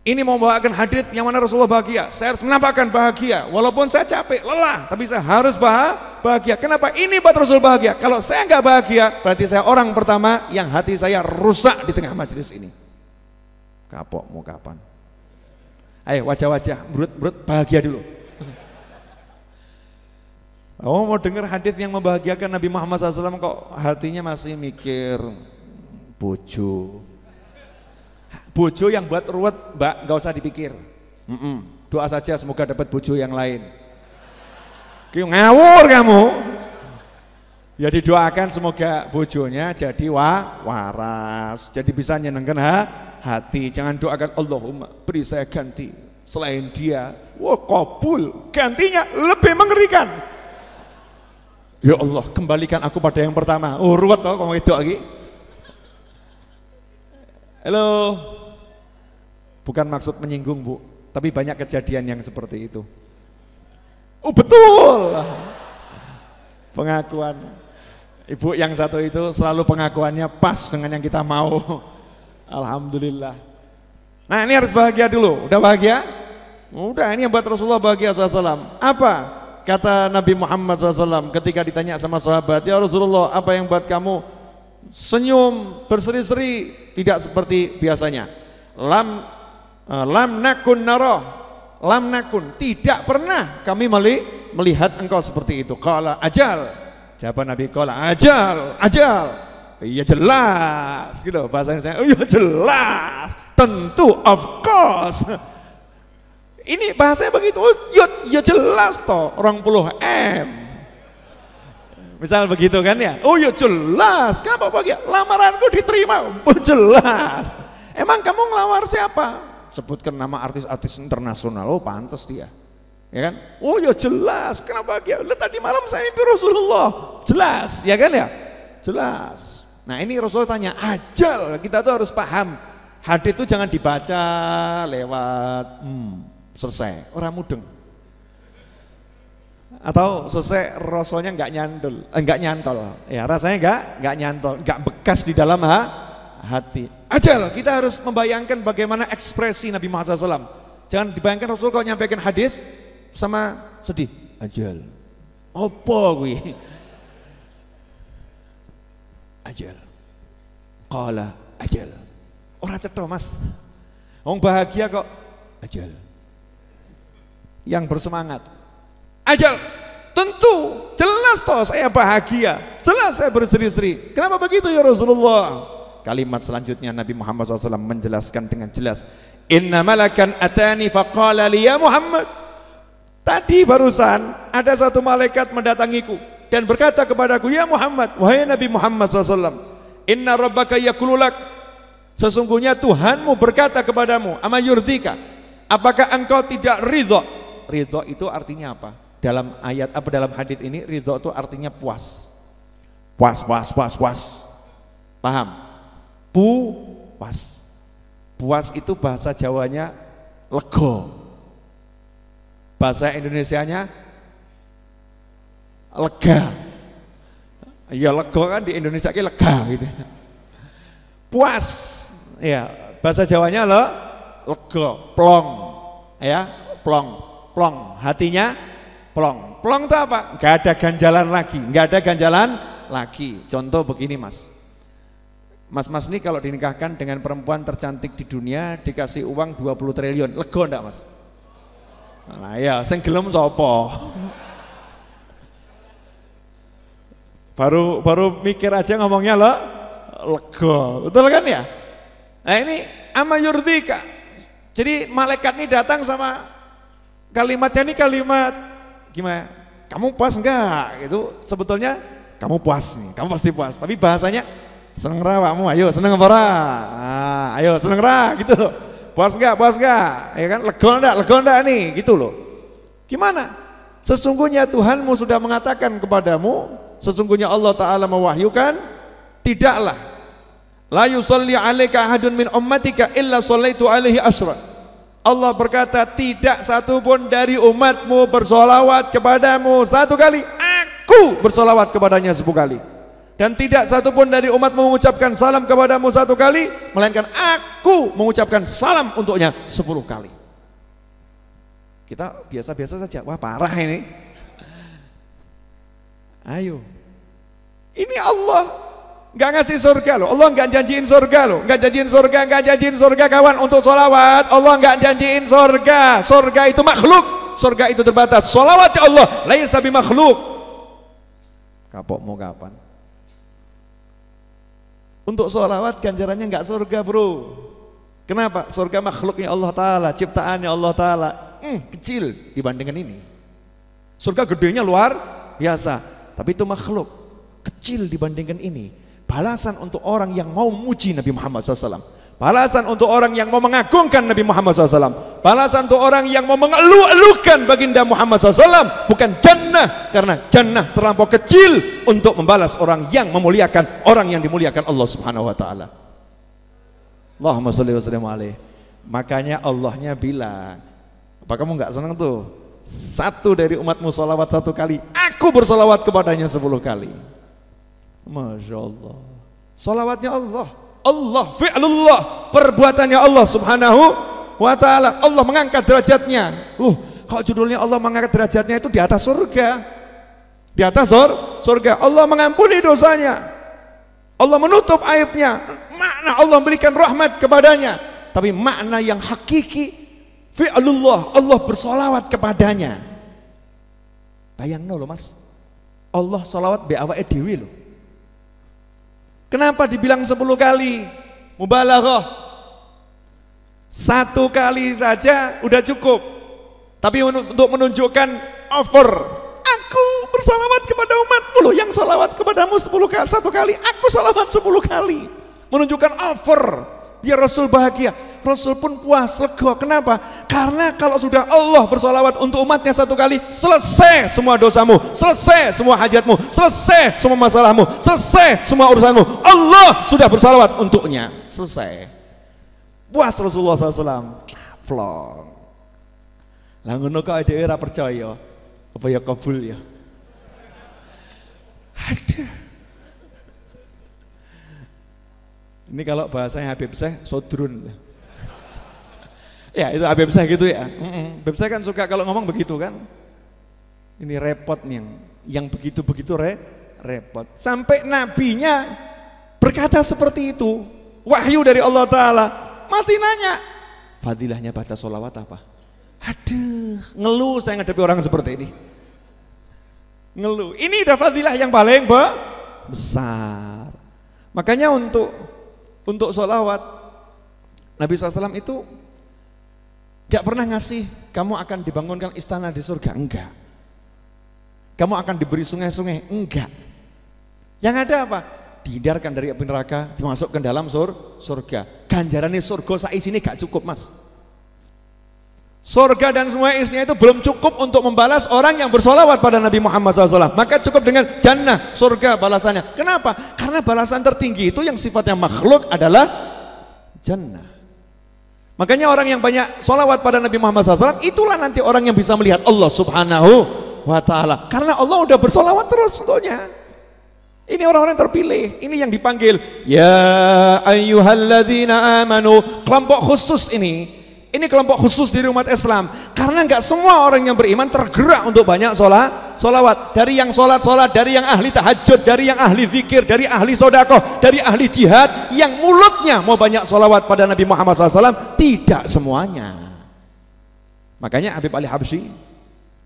Ini mau membawakan hadis yang mana Rasulullah bahagia. Saya harus menampakkan bahagia. Walaupun saya capek, lelah, tapi saya harus bahagia. Kenapa? Ini buat Rasul bahagia. Kalau saya nggak bahagia, berarti saya orang pertama yang hati saya rusak di tengah majelis ini. Kapok mau kapan? Ayo wajah-wajah, berut bahagia dulu. Oh, mau dengar hadis yang membahagiakan Nabi Muhammad SAW kok hatinya masih mikir bojo. Bojo yang buat ruwet, Mbak, gak usah dipikir. Doa saja semoga dapat bojo yang lain. Ngawur kamu. Ya didoakan semoga bojonya jadi waras, jadi bisa nyenengkan hati. Jangan doakan Allahumma beri saya ganti selain dia. Wah, kabul. Gantinya lebih mengerikan. Ya Allah, kembalikan aku pada yang pertama. Oh, ruwet toh kamu itu lagi. Halo. Bukan maksud menyinggung, Bu, tapi banyak kejadian yang seperti itu. Oh, betul. Pengakuan Ibu yang satu itu selalu pengakuannya pas dengan yang kita mau. Alhamdulillah. Nah, ini harus bahagia dulu. Udah bahagia? Udah, ini yang buat Rasulullah bahagia SAW. Apa kata Nabi Muhammad SAW ketika ditanya sama sahabat, ya Rasulullah, apa yang buat kamu senyum berseri-seri tidak seperti biasanya? Lam nakun naroh, lam nakun, tidak pernah kami melihat engkau seperti itu. Qala ajal, jawaban Nabi, qala ajal, iya jelas gitu bahasanya saya. Oh iya jelas, tentu, of course. Ini bahasanya begitu. Oh ya jelas toh, 20 M misal begitu kan ya. Oh ya jelas, kenapa bahagia? Lamaranku diterima. Oh jelas. Emang kamu ngelamar siapa? Sebutkan nama artis-artis internasional. Oh pantas dia, ya kan? Oh ya jelas, kenapa bahagia? Lihat tadi malam saya mimpi Rasulullah. Jelas, ya kan ya? Jelas. Nah ini Rasulullah tanya, ajal, kita tuh harus paham. Hadis itu jangan dibaca lewat selesai, orang mudeng. Atau selesai rasulnya enggak nyantol. Ya rasanya enggak nyantol, enggak bekas di dalam hati. Ajal, kita harus membayangkan bagaimana ekspresi Nabi Muhammad SAW. Jangan dibayangkan Rasul kalau nyampaikan hadis sama sedih. Ajal, apa gue? Ajal, qala ajal. Orang cetha mas, orang bahagia kok. Ajal, yang bersemangat. Ajal, tentu, jelas toh saya bahagia, jelas saya berseri-seri. Kenapa begitu ya Rasulullah? Kalimat selanjutnya Nabi Muhammad SAW menjelaskan dengan jelas. Inna malakan atani faqala li ya Muhammad. Tadi barusan ada satu malaikat mendatangiku dan berkata kepadaku, ya Muhammad, wahai Nabi Muhammad SAW, inna rabbaka yaqululak, sesungguhnya Tuhanmu berkata kepadamu, ama yurdika, apakah engkau tidak ridho? Ridho itu artinya apa? Dalam ayat apa dalam hadis ini ridho itu artinya puas. Puas. Paham? Puas. Puas itu bahasa Jawanya lego. Bahasa Indonesianya lega. Ya lego kan di Indonesia ki lega gitu. Puas. Ya, bahasa Jawanya lego, plong. Ya, plong. Hatinya plong. Plong itu apa? Enggak ada ganjalan lagi. Contoh begini, Mas. Mas ini kalau dinikahkan dengan perempuan tercantik di dunia dikasih uang 20 triliun, lego enggak Mas? Nah ya, sing gelem sapa? Baru mikir aja ngomongnya lego, betul kan ya? Nah ini ama yurdika. Jadi malaikat ini datang sama kalimatnya ini kalimat gimana? Kamu puas enggak? Itu sebetulnya kamu puas nih, kamu pasti puas. Tapi bahasanya seneng ra awakmu, ayo seneng apa ora? Nah, ayo seneng ra gitu. Puas enggak? Ya kan? Lega enggak nih gitu loh. Gimana? Sesungguhnya Tuhanmu sudah mengatakan kepadamu, sesungguhnya Allah Ta'ala mewahyukan, tidaklah la yusalli alaika ahadun min ummatika illa sallaitu alaihi asyra. Allah berkata, tidak satu pun dari umatmu bersolawat kepadamu 1 kali, aku bersolawat kepadanya 10 kali. Dan tidak satupun dari umat mengucapkan salam kepadamu 1 kali, melainkan aku mengucapkan salam untuknya 10 kali. Kita biasa-biasa saja. Wah, parah ini. Ayo. Ini Allah nggak ngasih surga loh. Allah nggak janjiin surga loh. Nggak janjiin surga kawan untuk sholawat. Allah nggak janjiin surga. Surga itu makhluk. Surga itu terbatas. Sholawat ya Allah laisa bimakhluk. Kapok mau kapan? Untuk sholawat ganjarannya nggak surga bro. Kenapa? Surga makhluknya Allah Ta'ala, ciptaannya Allah Ta'ala. Kecil dibandingkan ini. Surga gedenya luar biasa, tapi itu makhluk kecil dibandingkan ini. Balasan untuk orang yang mau memuji Nabi Muhammad SAW, balasan untuk orang yang mau mengagungkan Nabi Muhammad SAW, balasan untuk orang yang mau mengeluh-elukan baginda Muhammad SAW. Bukan jannah, karena jannah terlampau kecil untuk membalas orang yang memuliakan, orang yang dimuliakan Allah Subhanahu Wa Ta'ala. Allahumma sholli wa sallim alaihi. Makanya Allahnya bilang, apa kamu nggak senang tuh? Satu dari umatmu sholawat 1 kali, aku bersolawat kepadanya 10 kali. Masya Allah. Sholawatnya Allah, Allah fi'lullah, perbuatannya Allah Subhanahu Wa Ta'ala. Allah mengangkat derajatnya. Kalau judulnya Allah mengangkat derajatnya itu di atas surga, di atas surga. Allah mengampuni dosanya, Allah menutup aibnya. Makna Allah memberikan rahmat kepadanya, tapi makna yang hakiki fi'lullah, Allah bersolawat kepadanya. Bayang loh mas, Allah solawat be awake dhewe loh. Kenapa dibilang 10 kali? Mubalaghah. 1 kali saja udah cukup, tapi untuk menunjukkan over, aku bersolawat kepada umatmu loh, yang solawat kepadamu 10 kali, 1 kali, aku solawat 10 kali, menunjukkan over, biar Rasul bahagia. Rasul pun puas, lega. Kenapa? Karena kalau sudah Allah bersolawat untuk umatnya 1 kali, selesai semua dosamu, selesai semua hajatmu, selesai semua masalahmu, selesai semua urusanmu. Allah sudah bersolawat untuknya, selesai. Puas Rasulullah SAW. Plong. Lah ngono kok dhewe ora percaya, apa ya kabul ya? Aduh. Ini kalau bahasanya Habib Syekh sodrun. Ya itu Habib Syekh gitu ya. Habib Syekh kan suka kalau ngomong begitu kan. Ini repot nih yang begitu-begitu repot. Sampai nabinya berkata seperti itu, wahyu dari Allah Ta'ala, masih nanya fadilahnya baca sholawat apa? Aduh, ngeluh saya ngadepi orang seperti ini. Ngeluh, ini udah fadilah yang paling besar. Makanya untuk sholawat Nabi SAW itu gak pernah ngasih kamu akan dibangunkan istana di surga, enggak. Kamu akan diberi sungai-sungai, enggak. Yang ada apa? Dihindarkan dari api neraka, dimasukkan dalam surga. Ganjarannya surga saat ini gak cukup mas. Surga dan semua isinya itu belum cukup untuk membalas orang yang bersolawat pada Nabi Muhammad SAW. Maka cukup dengan jannah, surga balasannya. Kenapa? Karena balasan tertinggi itu yang sifatnya makhluk adalah jannah. Makanya orang yang banyak solawat pada Nabi Muhammad SAW, itulah nanti orang yang bisa melihat Allah Subhanahu Wa Ta'ala. Karena Allah udah bersolawat terus untuknya. Ini orang-orang terpilih, ini yang dipanggil ya ayyuhalladzina amanu, kelompok khusus ini. Ini kelompok khusus dari umat Islam, karena nggak semua orang yang beriman tergerak untuk banyak solawat. Dari yang sholat, dari yang ahli tahajud, dari yang ahli zikir, dari ahli sodakoh, dari ahli jihad, yang mulutnya mau banyak solawat pada Nabi Muhammad SAW, tidak semuanya. Makanya Habib Ali Habsyi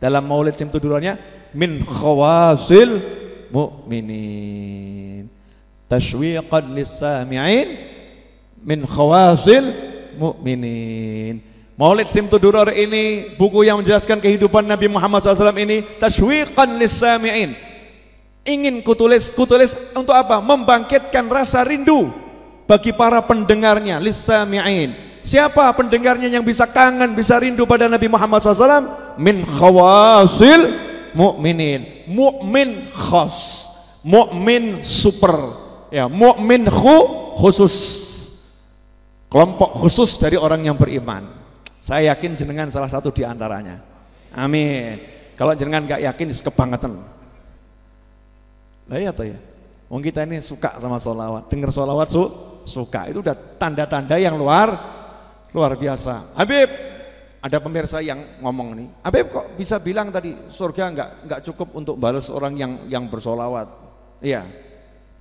dalam Maulid Simtudurannya, min khawasil mu'minin tashwiqan lis-sami'in min khawasil mu'minin. Maulid Simtudurar ini buku yang menjelaskan kehidupan Nabi Muhammad SAW ini tashwiqan lis-sami'in. Ingin kutulis untuk apa? Membangkitkan rasa rindu bagi para pendengarnya, lis-sami'in. Siapa pendengarnya yang bisa kangen, bisa rindu pada Nabi Muhammad SAW? Min khawasil mu'minin. Mu'min khas, mu'min super, ya, mu'min khusus. Kelompok khusus dari orang yang beriman. Saya yakin jenengan salah satu di antaranya. Amin. Kalau jenengan gak yakin, kebangetan. Lah iya toh ya. Wong kita ini suka sama sholawat, dengar sholawat suka, itu udah tanda-tanda yang luar biasa. Habib, ada pemirsa yang ngomong nih, Habib kok bisa bilang tadi surga nggak cukup untuk balas orang yang bersolawat? Iya,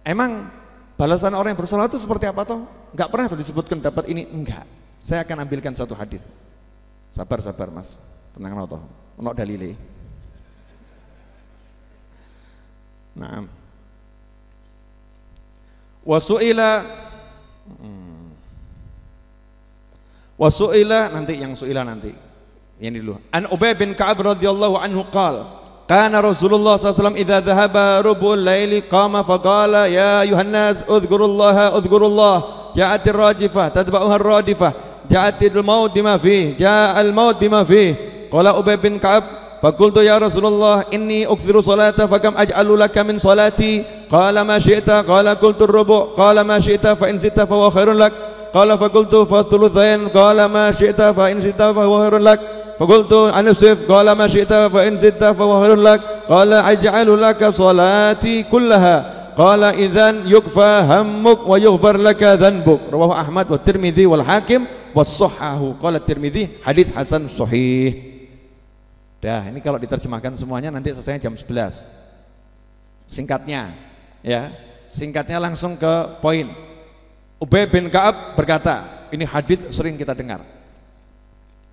emang balasan orang yang bersolawat itu seperti apa toh? Nggak pernah tuh disebutkan dapat ini, enggak. Saya akan ambilkan satu hadis. Sabar mas, tenang toh, ono dalile. Naam. Wasu'ila nanti yang su'ila nanti. Ini dulu. An Ubay bin Ka'ab radhiyallahu anhu qala kana Rasulullah sallallahu alaihi wasallam idza dhahaba rubul laili qama faqala ya ayuhan nas udhkurullaha ja'atir rajifah tatba'uha ar-radifah ja'atil maut bima fih ja'al maut bima fih qala Ubay bin Ka'ab فقلت يا رسول الله إني أكثر صلاة فكم أجعل لك من صلاتي قال ما شئت قال قلت الربع قال ما شئت فإن زدت فهو خير لك قال فقلت فالثلثين قال ما شئت فإن زدت فهو خير لك فقلت النصف قال ما شئت فإن زدت فهو خير لك قال أجعل لك صلاتي كلها قال إذن يكفى همك ويغفر لك ذنبك رواه أحمد والترمذي والحاكم والصححه قال الترمذي حديث حسن صحيح. Dah, ini kalau diterjemahkan semuanya nanti selesai jam 11. Singkatnya, ya, singkatnya langsung ke poin. Ubay bin Ka'ab berkata, ini hadits sering kita dengar.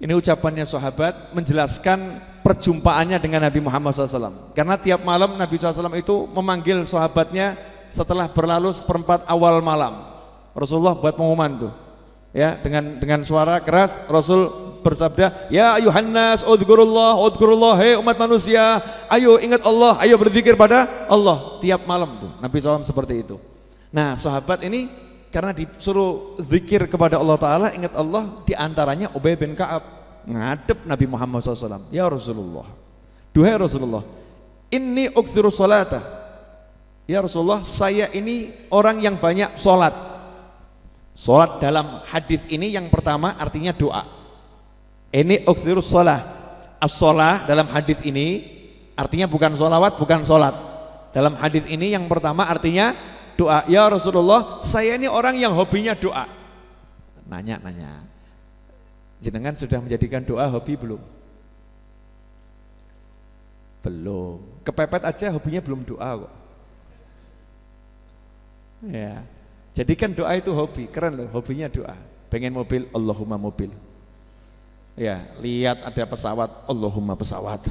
Ini ucapannya sahabat menjelaskan perjumpaannya dengan Nabi Muhammad SAW. Karena tiap malam Nabi SAW itu memanggil sahabatnya setelah berlalu seperempat awal malam. Rasulullah buat pengumuman tuh, ya, dengan suara keras Rasul bersabda, ya ayuhan nas udhkurullah, hei umat manusia, ayo ingat Allah, ayo berzikir pada Allah. Tiap malam tuh Nabi SAW seperti itu. Nah sahabat ini karena disuruh zikir kepada Allah Ta'ala, ingat Allah, diantaranya Ubay bin Ka'ab ngadep Nabi Muhammad SAW, ya Rasulullah, duhai Rasulullah, inni ukthiru salata, ya Rasulullah, saya ini orang yang banyak sholat. Sholat dalam hadis ini yang pertama artinya doa. Ini ukthirus sholah. As-sholah dalam hadis ini artinya bukan sholawat, bukan sholat. Dalam hadis ini yang pertama artinya doa. Ya Rasulullah, saya ini orang yang hobinya doa. Nanya, jenengan sudah menjadikan doa hobi belum? Belum. Kepepet aja hobinya belum doa kok. Ya. Jadikan doa itu hobi, keren loh, hobinya doa. Pengen mobil, Allahumma mobil. Ya, lihat ada pesawat, Allahumma pesawat.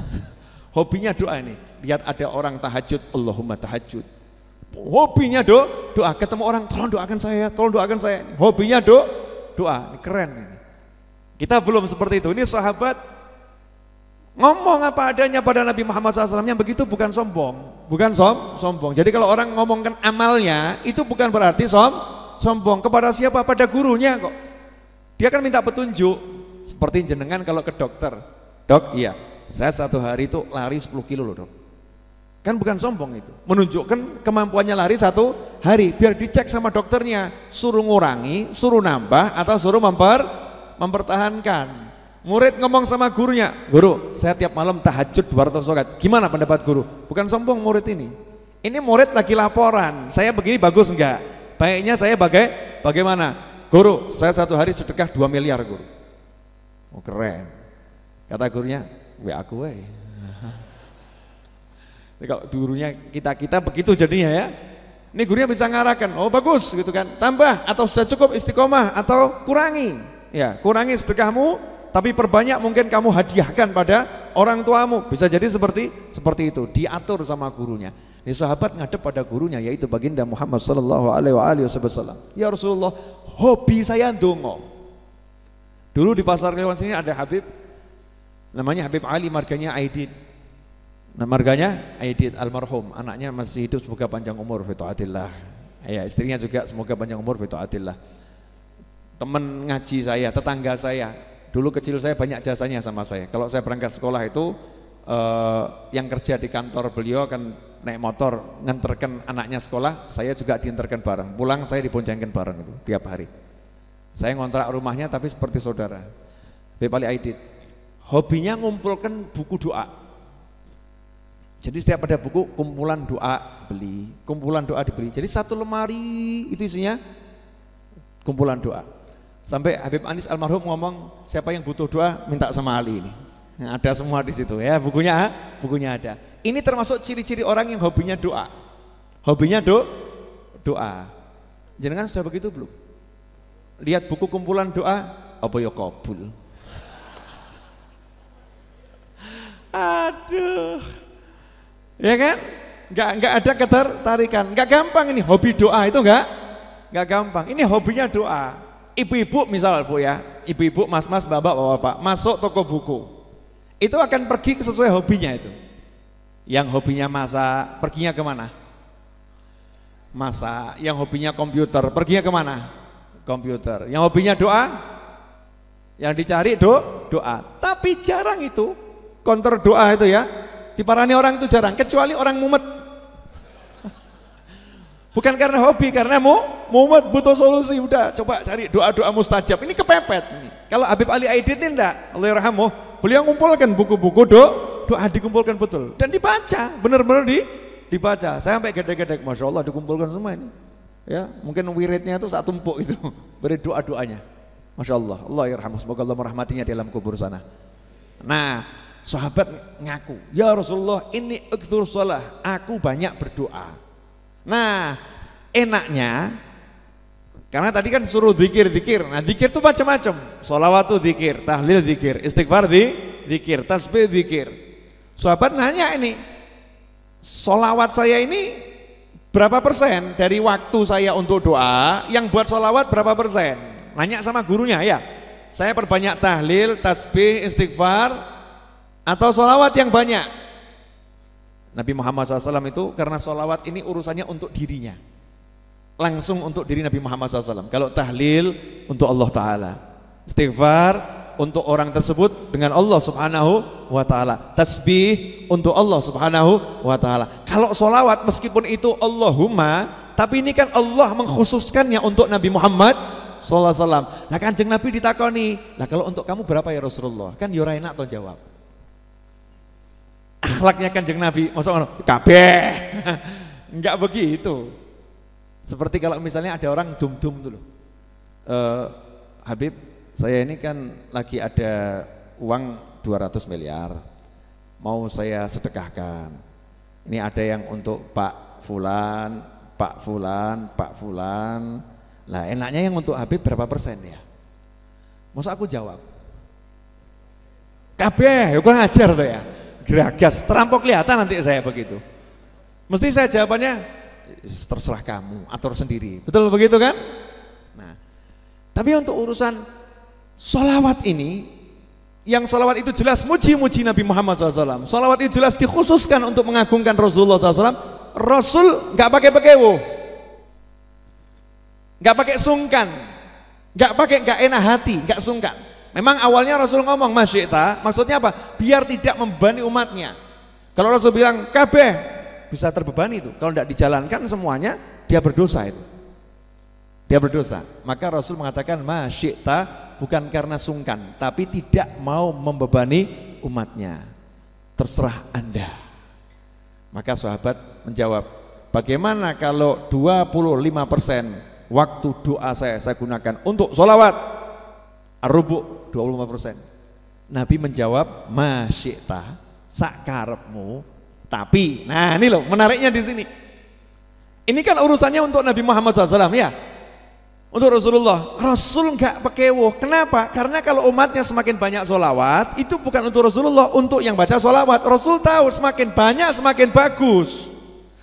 Hobinya doa ini. Lihat ada orang tahajud, Allahumma tahajud. Hobinya doa. Ketemu orang, tolong doakan saya, tolong doakan saya. Hobinya doa. Ini keren ini. Kita belum seperti itu. Ini sahabat ngomong apa adanya pada Nabi Muhammad SAW, yang begitu bukan sombong, bukan sombong. Jadi kalau orang ngomongkan amalnya, itu bukan berarti sombong. Kepada siapa? Pada gurunya kok. Dia kan minta petunjuk. Seperti jenengan kalau ke dokter, dok, iya, saya satu hari itu lari 10 kilo loh dok. Kan bukan sombong itu, menunjukkan kemampuannya lari satu hari, biar dicek sama dokternya, suruh ngurangi, suruh nambah, atau suruh mempertahankan. Murid ngomong sama gurunya, guru, saya tiap malam tahajud 200 rakaat, gimana pendapat guru? Bukan sombong murid ini. Ini murid lagi laporan, saya begini bagus enggak? Baiknya saya bagaimana? Guru, saya satu hari sedekah 2 miliar guru. Oh keren. Kata gurunya, "Wa aku we." Kalau gurunya kita begitu jadinya ya. Ini gurunya bisa ngarahkan, oh bagus gitu kan. Tambah atau sudah cukup istiqomah atau kurangi. Ya, kurangi sedekahmu tapi perbanyak mungkin kamu hadiahkan pada orang tuamu. Bisa jadi seperti itu, diatur sama gurunya. Ini sahabat ngadep pada gurunya yaitu baginda Muhammad sallallahu alaihi wasallam. Ya Rasulullah, hobi saya ndonga. Dulu di pasar Klewan sini ada Habib, namanya Habib Ali, marganya Aidit. Nah, marganya Aidit almarhum, anaknya masih hidup, semoga panjang umur fi taatillah. Ya, istrinya juga semoga panjang umur fi taatillah. Teman ngaji saya, tetangga saya, dulu kecil saya banyak jasanya sama saya. Kalau saya berangkat sekolah itu yang kerja di kantor beliau akan naik motor nganterkan anaknya sekolah, saya juga diantarkan bareng. Pulang saya diboncengkan bareng itu tiap hari. Saya ngontrak rumahnya tapi seperti saudara. Habib Ali Aidit, hobinya ngumpulkan buku doa. Jadi setiap ada buku kumpulan doa beli, kumpulan doa dibeli. Jadi satu lemari itu isinya kumpulan doa. Sampai Habib Anis almarhum ngomong, siapa yang butuh doa minta sama Ali ini. Nah, ada semua di situ ya, bukunya ada. Ini termasuk ciri-ciri orang yang hobinya doa. Hobinya doa. Jenengan sudah begitu belum? Lihat buku kumpulan doa, apa ya kabul. Aduh. Ya kan? Enggak ada ketertarikan. Enggak gampang ini hobi doa itu enggak gampang. Ini hobinya doa. Ibu-ibu misal Bu ya, ibu-ibu, mas-mas, bapak-bapak masuk toko buku. Itu akan pergi sesuai hobinya itu. Yang hobinya masak, perginya kemana? Masak. Yang hobinya komputer, perginya kemana? Komputer. Yang hobinya doa, yang dicari doa. Tapi jarang itu counter doa itu ya. Diparani orang itu jarang, kecuali orang mumet. Bukan karena hobi, karena mumet, butuh solusi. Udah coba cari doa-doa mustajab. Ini kepepet. Kalau Habib Ali Aidit ini enggak, Allah yarhamuh, beliau mengumpulkan buku-buku doa dikumpulkan betul dan dibaca, benar-benar dibaca. Saya sampai gedek-gedek, masya Allah dikumpulkan semua ini. Ya, mungkin wiridnya itu satu tumpuk itu, beri doa-doanya. Masya Allah, Allah yarhamuh, semoga Allah merahmatinya di alam kubur sana. Nah, sahabat ngaku, ya Rasulullah, ini aktsur shalah, aku banyak berdoa. Nah, enaknya karena tadi kan suruh zikir. Nah, zikir itu macam-macam. Sholawat itu zikir, tahlil zikir, istighfar zikir, tasbih zikir. Sahabat nanya ini, sholawat saya ini berapa persen dari waktu saya untuk doa? Yang buat sholawat berapa persen? Nanya sama gurunya ya. Saya perbanyak tahlil, tasbih, istighfar atau sholawat yang banyak? Nabi Muhammad SAW itu karena sholawat ini urusannya untuk dirinya, langsung untuk diri Nabi Muhammad SAW. Kalau tahlil untuk Allah Ta'ala, istighfar untuk orang tersebut dengan Allah Subhanahu wa Ta'ala, tasbih untuk Allah Subhanahu wa Ta'ala. Kalau sholawat meskipun itu Allahumma, tapi ini kan Allah mengkhususkannya untuk Nabi Muhammad SAW. Nah, Kanjeng Nabi ditakoni, lah kalau untuk kamu berapa ya Rasulullah? Kan yora enak toh jawab. Akhlaknya Kanjeng Nabi, maksudnya kabeh. Enggak begitu. Seperti kalau misalnya ada orang dum-dum dulu, Habib, saya ini kan lagi ada uang 200 miliar, mau saya sedekahkan. Ini ada yang untuk Pak Fulan, Pak Fulan, Pak Fulan. Lah enaknya yang untuk Habib berapa persen ya? Masa aku jawab, kabeh, aku ngajar tuh ya. Geragas, terampok kelihatan nanti saya begitu. Mesti saya jawabannya, terserah kamu, atur sendiri. Betul begitu kan? Nah, tapi untuk urusan sholawat ini, yang sholawat itu jelas muji-muji Nabi Muhammad SAW. Sholawat itu jelas dikhususkan untuk mengagungkan Rasulullah SAW. Rasul nggak pakai bekewo, nggak pakai sungkan, nggak enak hati, nggak sungkan. Memang awalnya Rasul ngomong masyita, maksudnya apa? Biar tidak membebani umatnya. Kalau Rasul bilang kabeh, bisa terbebani itu. Kalau tidak dijalankan semuanya, dia berdosa itu. Dia berdosa. Maka Rasul mengatakan masyita bukan karena sungkan, tapi tidak mau membebani umatnya. Terserah Anda. Maka sahabat menjawab, bagaimana kalau 25% waktu doa saya gunakan untuk sholawat? Ar-rubu' 25%. Nabi menjawab, masyita, sakarepmu, tapi, nah ini loh menariknya di sini. Ini kan urusannya untuk Nabi Muhammad SAW ya, untuk Rasulullah. Rasul nggak pekewo. Kenapa? Karena kalau umatnya semakin banyak sholawat, itu bukan untuk Rasulullah, untuk yang baca sholawat. Rasul tahu semakin banyak semakin bagus.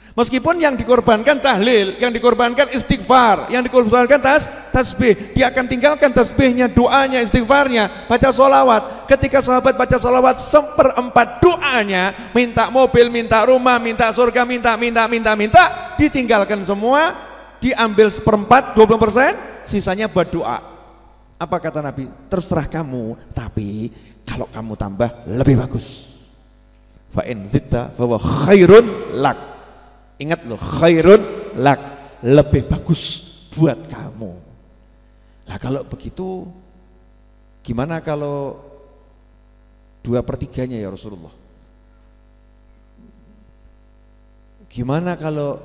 Meskipun yang dikorbankan tahlil, yang dikorbankan istighfar, yang dikorbankan tasbih, dia akan tinggalkan tasbihnya, doanya, istighfarnya, baca sholawat. Ketika sahabat baca sholawat, 1/4 doanya, minta mobil, minta rumah, minta surga, minta, ditinggalkan semua, diambil 1/4, 20%, sisanya buat doa. Apa kata Nabi? Terserah kamu, tapi kalau kamu tambah lebih bagus. Fa in zidta fa huwa khairun lak. Ingat loh, khairun lak, lebih bagus buat kamu. Nah kalau begitu, gimana kalau 2/3-nya ya Rasulullah? Gimana kalau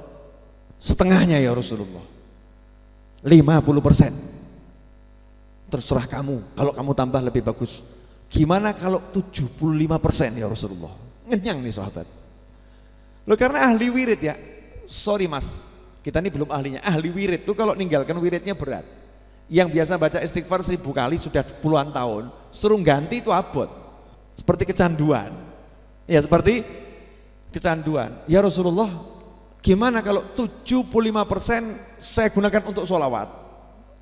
setengahnya ya Rasulullah? 50%. Terserah kamu, kalau kamu tambah lebih bagus. Gimana kalau 75% ya Rasulullah? Ngenyang nih sahabat. Loh karena ahli wirid ya. Sorry mas, kita ini belum ahlinya. Ahli wirid tuh kalau ninggalkan wiridnya berat. Yang biasa baca istighfar 1000 kali sudah puluhan tahun, suruh ganti itu abot. Seperti kecanduan. Ya seperti kecanduan. Ya Rasulullah, gimana kalau 75% saya gunakan untuk sholawat?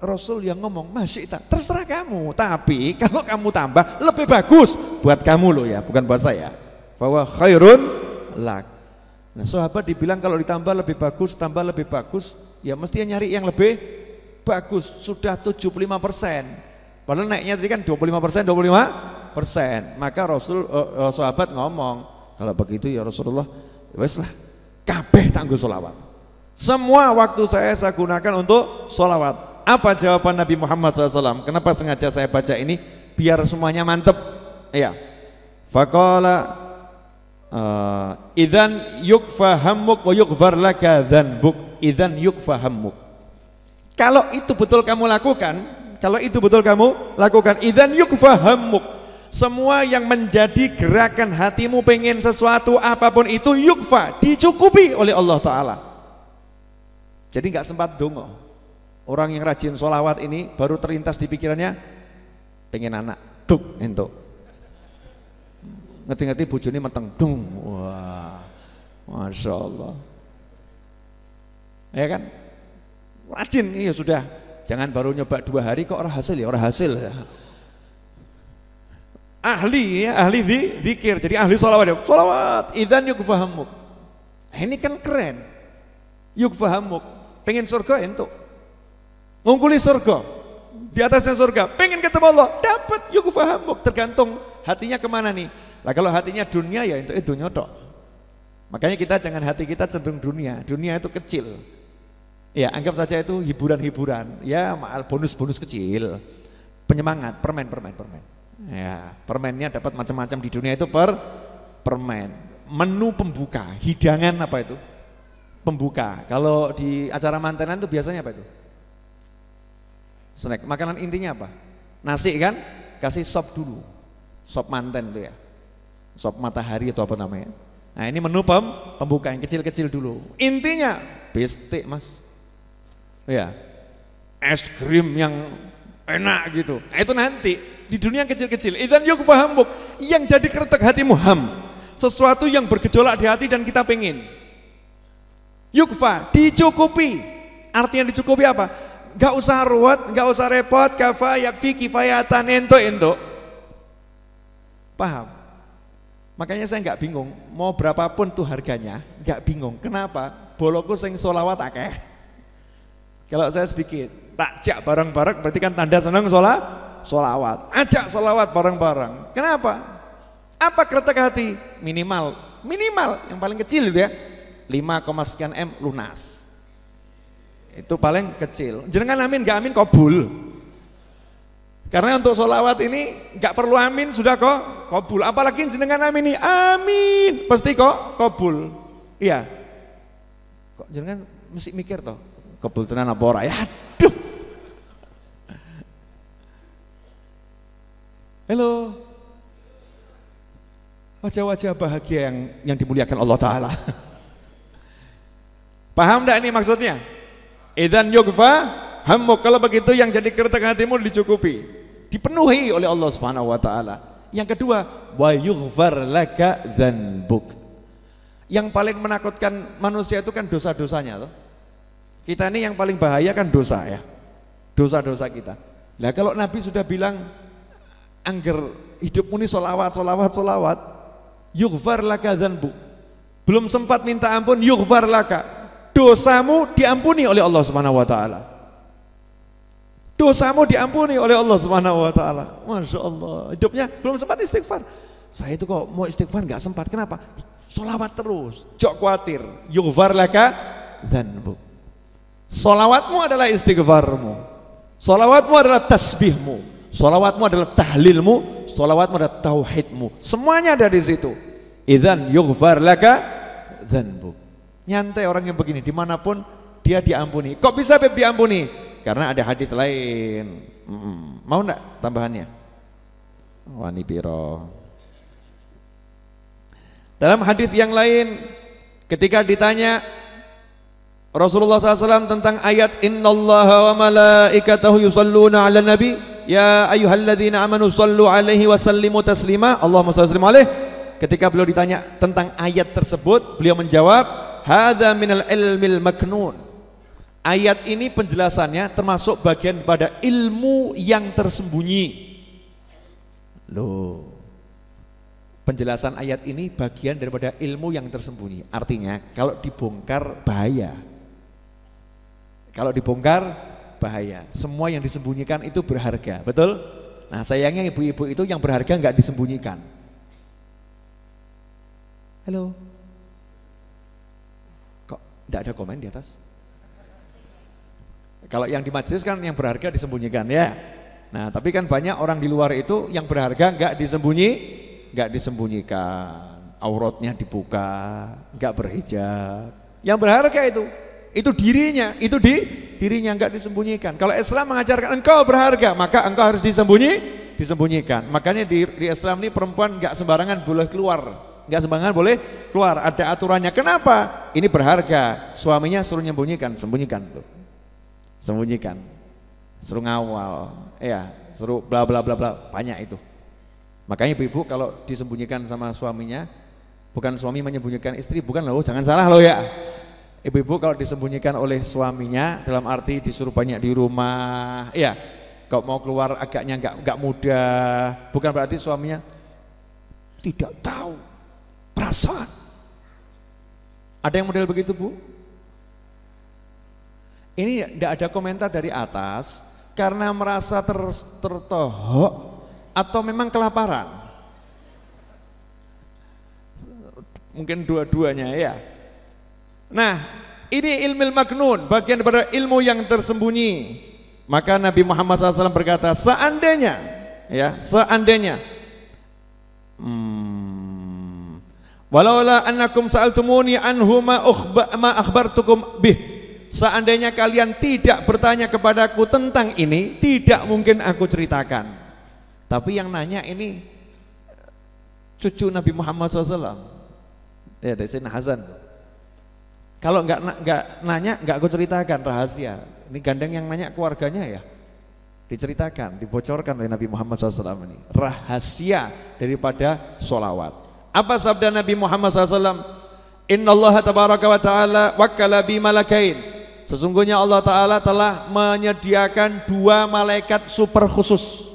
Rasul yang ngomong, Masyita, terserah kamu. Tapi kalau kamu tambah lebih bagus buat kamu loh ya, bukan buat saya. Fawa khairun lak. Nah sahabat dibilang kalau ditambah lebih bagus, tambah lebih bagus, ya mestinya nyari yang lebih bagus. Sudah 75%. Padahal naiknya tadi kan 25%, 25%. Maka sahabat ngomong, kalau begitu ya Rasulullah, wes lah, kabeh tangguh sholawat. Semua waktu saya gunakan untuk sholawat. Apa jawaban Nabi Muhammad SAW? Kenapa sengaja saya baca ini? Biar semuanya mantep. Ya. Faqala idzan yukfa hammuk wa yughfar laka dzanbuk. Idzan yukfa hammuk. Kalau itu betul kamu lakukan, idzan yukfa hammuk. Semua yang menjadi gerakan hatimu pengen sesuatu apapun itu yukfa, dicukupi oleh Allah Ta'ala. Jadi nggak sempat dongo. Orang yang rajin sholawat ini baru terlintas di pikirannya pengen anak, duk entuk. Ngerti-ngerti bojone meteng, dung. Wah, masya Allah. Ya kan? Rajin, iya sudah. Jangan baru nyoba 2 hari kok orang hasil ya. Ahli zikir, jadi ahli sholawat ya. Sholawat, idzan yukfahamuk. Ini kan keren. Yukfahamuk, pengen surga entuk. Ngungkuli surga, di atasnya surga, pengen ketemu Allah, dapat yukfahamuk. Tergantung hatinya kemana nih. Lah kalau hatinya dunia ya itu nyotok. Makanya kita jangan hati kita cenderung dunia itu kecil. Ya anggap saja itu hiburan-hiburan, ya bonus-bonus kecil, penyemangat, permen. Ya permennya dapat macam-macam di dunia itu permen. Menu pembuka, hidangan apa itu? Pembuka. Kalau di acara mantenan itu biasanya apa itu? Snack. Makanan intinya apa? Nasi kan? Kasih sop dulu. Sop manten itu ya. Sop matahari atau apa namanya. Nah ini menu pembuka yang kecil-kecil dulu. Intinya bestek mas. Ya. Es krim yang enak gitu. Nah itu nanti di dunia yang kecil-kecil. Idzan yukfahamuk, yang jadi kretek hatimu ham. Sesuatu yang bergejolak di hati dan kita pengen. Yukfa, dicukupi. Artinya dicukupi apa? Gak usah ruwet, gak usah repot, kafa yakfi kifayatan ento. Paham? Makanya saya gak bingung, mau berapapun tuh harganya, gak bingung. Kenapa? Boloku sing sholawat akeh. Kalau saya sedikit, takjak bareng-bareng berarti kan tanda senang sholawat. Ajak sholawat bareng-bareng. Kenapa? Apa kretek hati? Minimal yang paling kecil itu ya, 5, sekian M lunas. Itu paling kecil. Jenengan amin gak amin kabul. Karena untuk sholawat ini gak perlu amin sudah kok kabul. Apalagi jenengan amin nih amin pasti kok kabul. Iya. Kok jenengan mesti mikir toh kabul tenan apa ora ya. Aduh. Halo. Wajah-wajah bahagia yang dimuliakan Allah Ta'ala. Paham enggak ini maksudnya? Idzan yukfa hammuk, kalau begitu yang jadi kretek hatimu dicukupi, dipenuhi oleh Allah Subhanahu wa taala. Yang kedua, wa yughfar laka dzanbuk. Yang paling menakutkan manusia itu kan dosa-dosanya toh. Kita ini yang paling bahaya kan dosa ya. Dosa-dosa kita. Nah, kalau Nabi sudah bilang angger hidupmu ini sholawat, yughfar laka dzanbuk. Belum sempat minta ampun, yughfar laka. Dosamu diampuni oleh Allah Subhanahu wa taala. Dosamu diampuni oleh Allah Subhanahu wa taala. Masya Allah. Hidupnya belum sempat istighfar. Saya itu kok mau istighfar nggak sempat. Kenapa? Sholawat terus. Jok khawatir. Yughfar laka dzanbuk. Sholawatmu adalah istighfarmu. Sholawatmu adalah tasbihmu. Sholawatmu adalah tahlilmu. Sholawatmu adalah tauhidmu. Semuanya ada di situ. Idzan yughfar laka dzanbuk. Nyantai orang yang begini, dimanapun dia diampuni. Kok bisa Beb diampuni? Karena ada hadis lain. Mau enggak tambahannya? Wani piro. Dalam hadis yang lain, ketika ditanya Rasulullah SAW tentang ayat Innallaha wa malaikatahu yusalluna ala nabi ya ayyuhalladzina amanu sallu alaihi wa sallimu taslima Allahumma shalli alaihi. Ketika beliau ditanya tentang ayat tersebut, beliau menjawab hadza minal ilmil maknun. Ayat ini penjelasannya termasuk bagian pada ilmu yang tersembunyi. Loh, penjelasan ayat ini bagian daripada ilmu yang tersembunyi. Artinya kalau dibongkar bahaya. Kalau dibongkar bahaya. Semua yang disembunyikan itu berharga, betul? Nah sayangnya ibu-ibu itu yang berharga nggak disembunyikan. Halo, kok nggak ada komen di atas? Kalau yang di majelis kan yang berharga disembunyikan ya. Nah tapi kan banyak orang di luar itu yang berharga nggak disembunyikan, auratnya dibuka, nggak berhijab. Yang berharga itu dirinya, dirinya nggak disembunyikan. Kalau Islam mengajarkan engkau berharga, maka engkau harus disembunyikan. Makanya di Islam ini perempuan nggak sembarangan boleh keluar, nggak sembarangan boleh keluar. Ada aturannya. Kenapa? Ini berharga. Suaminya suruh sembunyikan tuh, sembunyikan, suruh ngawal, ya, suruh bla bla bla bla, banyak itu. Makanya ibu-ibu kalau disembunyikan sama suaminya, bukan suami menyembunyikan istri, bukan loh, jangan salah loh ya. Ibu-ibu kalau disembunyikan oleh suaminya dalam arti disuruh banyak di rumah, ya, kalau mau keluar agaknya nggak mudah, bukan berarti suaminya tidak tahu perasaan. Ada yang model begitu Bu? Ini tidak ada komentar dari atas karena merasa tertohok atau memang kelaparan. Mungkin dua-duanya ya. Nah, ini ilmu maknun, bagian daripada ilmu yang tersembunyi. Maka Nabi Muhammad SAW berkata, seandainya walaula annakum sa'altumuni anhu ma akhbartukum bih. Seandainya kalian tidak bertanya kepadaku tentang ini, tidak mungkin aku ceritakan. Tapi yang nanya ini cucu Nabi Muhammad SAW. Ya, dari Sayyidina Hasan. Kalau nggak nanya, nggak aku ceritakan rahasia. Ini gandeng yang nanya keluarganya ya, diceritakan, dibocorkan oleh Nabi Muhammad SAW ini rahasia daripada sholawat. Apa sabda Nabi Muhammad SAW? Innallaha tabaraka wa ta'ala wakkala bi malakain. Sesungguhnya Allah Ta'ala telah menyediakan dua malaikat super khusus.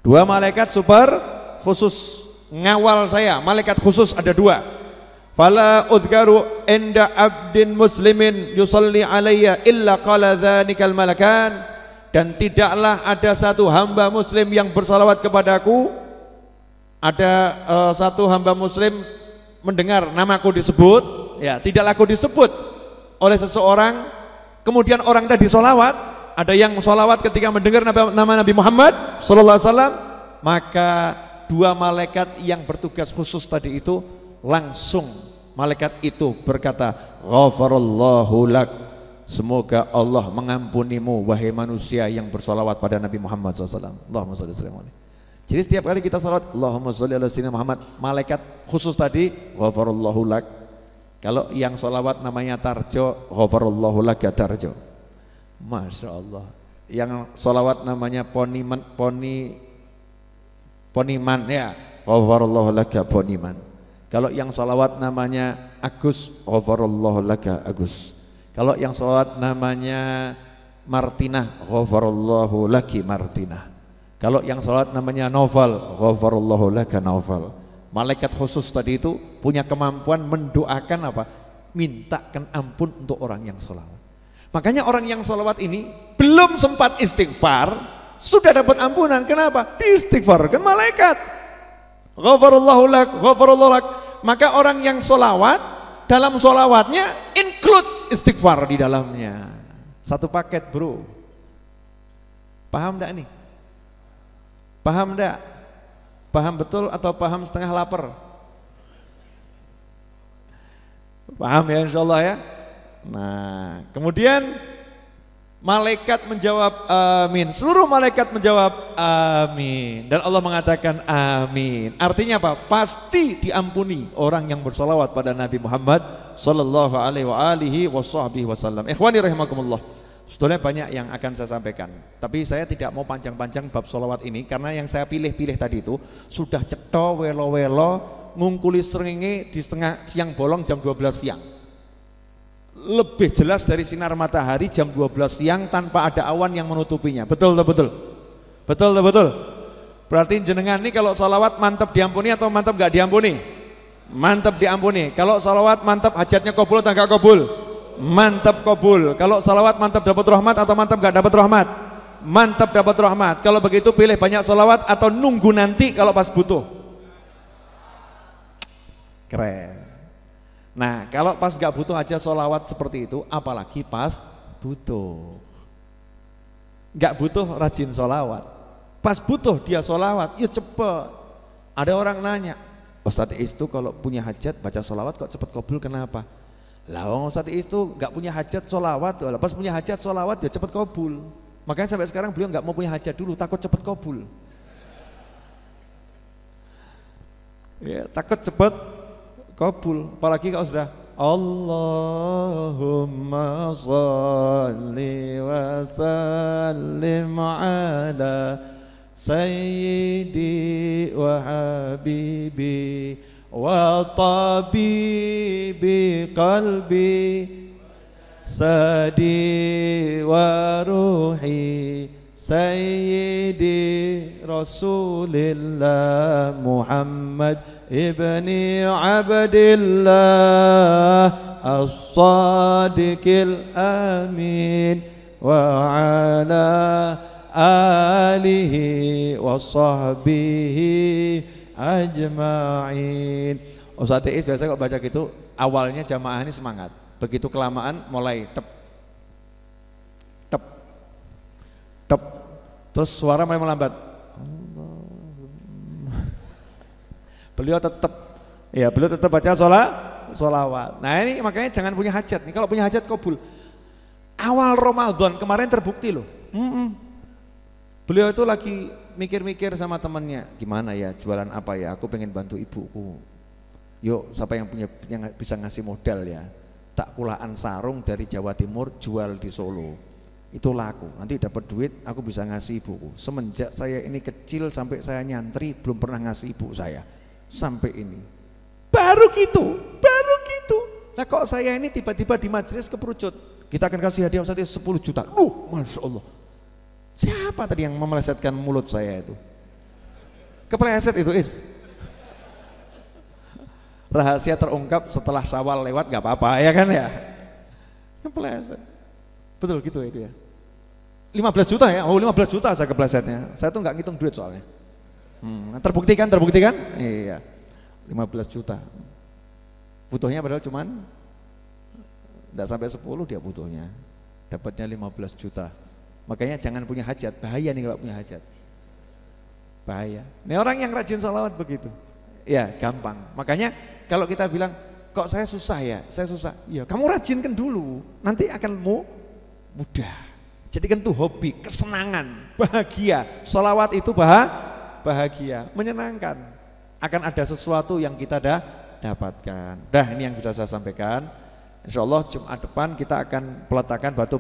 Dua malaikat super khusus ngawal saya, malaikat khusus ada dua. Fala udhkaru inda abdin muslimin yusalli alayya illa qala dhanikal malakan. Dan tidaklah ada satu hamba muslim yang bersalawat kepadaku, ada satu hamba muslim mendengar namaku disebut, ya, tidaklah aku disebut oleh seseorang, kemudian orang tadi solawat, ada yang solawat ketika mendengar nama Nabi Muhammad sallallahu alaihi wasallam, maka dua malaikat yang bertugas khusus tadi itu langsung malaikat itu berkata, ghafarallahu lak, semoga Allah mengampunimu wahai manusia yang bersolawat pada Nabi Muhammad SAW. Allahumma sholli alaihi. Jadi setiap kali kita salat Allahumma sholli ala sayyidina Muhammad, malaikat khusus tadi ghafarallahu lak. Kalau yang solawat namanya Tarjo, ghafarallahu lak ya Tarjo. Masya Allah. Yang solawat namanya Poniman ya, ghafarallahu lak ya Poniman. Kalau yang sholawat namanya Agus, ghafarallahu laka Agus. Kalau yang sholawat namanya Martinah, ghafarallahu laki Martinah. Kalau yang sholawat namanya Novel, ghafarallahu laka Novel. Malaikat khusus tadi itu punya kemampuan mendoakan apa? Mintakan ampun untuk orang yang sholawat. Makanya orang yang sholawat ini belum sempat istighfar, sudah dapat ampunan. Kenapa? Diistighfarkan malaikat. Ghafarallahu lak, ghafarallahu lak. Maka orang yang sholawat, dalam sholawatnya include istighfar di dalamnya. Satu paket bro. Paham enggak nih? Paham enggak? Paham betul atau paham setengah lapar? Paham ya insyaallah ya. Nah, kemudian malaikat menjawab amin. Seluruh malaikat menjawab amin. Dan Allah mengatakan amin. Artinya apa? Pasti diampuni orang yang bersolawat pada Nabi Muhammad sallallahu alaihi wasallam. Ikhwani rahimakumullah. Sebetulnya banyak yang akan saya sampaikan, tapi saya tidak mau panjang-panjang bab solawat ini karena yang saya pilih-pilih tadi itu sudah cetha welo-welo ngungkuli srengenge di setengah siang bolong jam 12 siang. Lebih jelas dari sinar matahari jam 12 siang tanpa ada awan yang menutupinya. Betul. Berarti jenengan ini kalau solawat mantap diampuni atau mantap gak diampuni? Mantap diampuni. Kalau solawat mantap hajatnya kabul atau gak kabul? Mantap kabul. Kalau salawat mantap dapat rahmat atau mantap gak dapat rahmat? Mantap dapat rahmat. Kalau begitu pilih banyak salawat atau nunggu nanti kalau pas butuh? Keren. Nah kalau pas gak butuh aja salawat seperti itu, apalagi pas butuh. Gak butuh rajin salawat, pas butuh dia salawat, ya cepet. Ada orang nanya, Ustadz itu kalau punya hajat baca salawat kok cepet kabul, kenapa? Lah Ustadz itu gak punya hajat sholawat, pas punya hajat sholawat dia cepat kabul. Makanya sampai sekarang beliau gak mau punya hajat dulu, takut cepat kabul. Ya, takut cepat kabul. Apalagi kalau sudah Allahumma sholli wa sallim ala sayyidi wa habibi wa tabibi qalbi sadi wa ruhi sayyidi rasulillah Muhammad ibni abdillah as-sadiqil amin wa ala alihi wa sahbihi ajma'in. Ustadz Iis biasa kalau baca gitu awalnya jamaah ini semangat, begitu kelamaan mulai tep terus suara mulai melambat. Beliau tetap baca sholawat. Nah ini makanya jangan punya hajat nih, kalau punya hajat kabul. Awal Ramadan kemarin terbukti loh. Beliau itu lagi mikir-mikir sama temannya, gimana ya jualan apa ya, aku pengen bantu ibuku. Yuk siapa yang bisa ngasih modal ya, tak kulaan sarung dari Jawa Timur jual di Solo, itu laku, nanti dapat duit aku bisa ngasih ibuku. Semenjak saya ini kecil sampai saya nyantri belum pernah ngasih ibu saya, sampai ini baru gitu. Nah kok saya ini tiba-tiba di majelis keperucut, kita akan kasih hadiah Ustadz 10 juta. Masya Allah. Siapa tadi yang memelesetkan mulut saya itu? Kepleset itu Is. Rahasia terungkap setelah Syawal lewat gak apa-apa ya kan ya. Kepleset. Betul gitu itu ya. 15 juta ya, 15 juta saya keplesetnya. Saya tuh gak ngitung duit soalnya. Terbukti kan? Iya. 15 juta. Butuhnya padahal cuman gak sampai 10 dia butuhnya. Dapatnya 15 juta. Makanya jangan punya hajat, bahaya nih kalau punya hajat. Bahaya. Ini orang yang rajin sholawat begitu. Ya gampang. Makanya kalau kita bilang, kok saya susah ya? Saya susah. Ya kamu rajinkan dulu, nanti akan mudah. Jadikan itu hobi, kesenangan, bahagia. Sholawat itu bahagia, menyenangkan. Akan ada sesuatu yang kita dapatkan. Dah ini yang bisa saya sampaikan. Insya Allah Jumat depan kita akan peletakan batu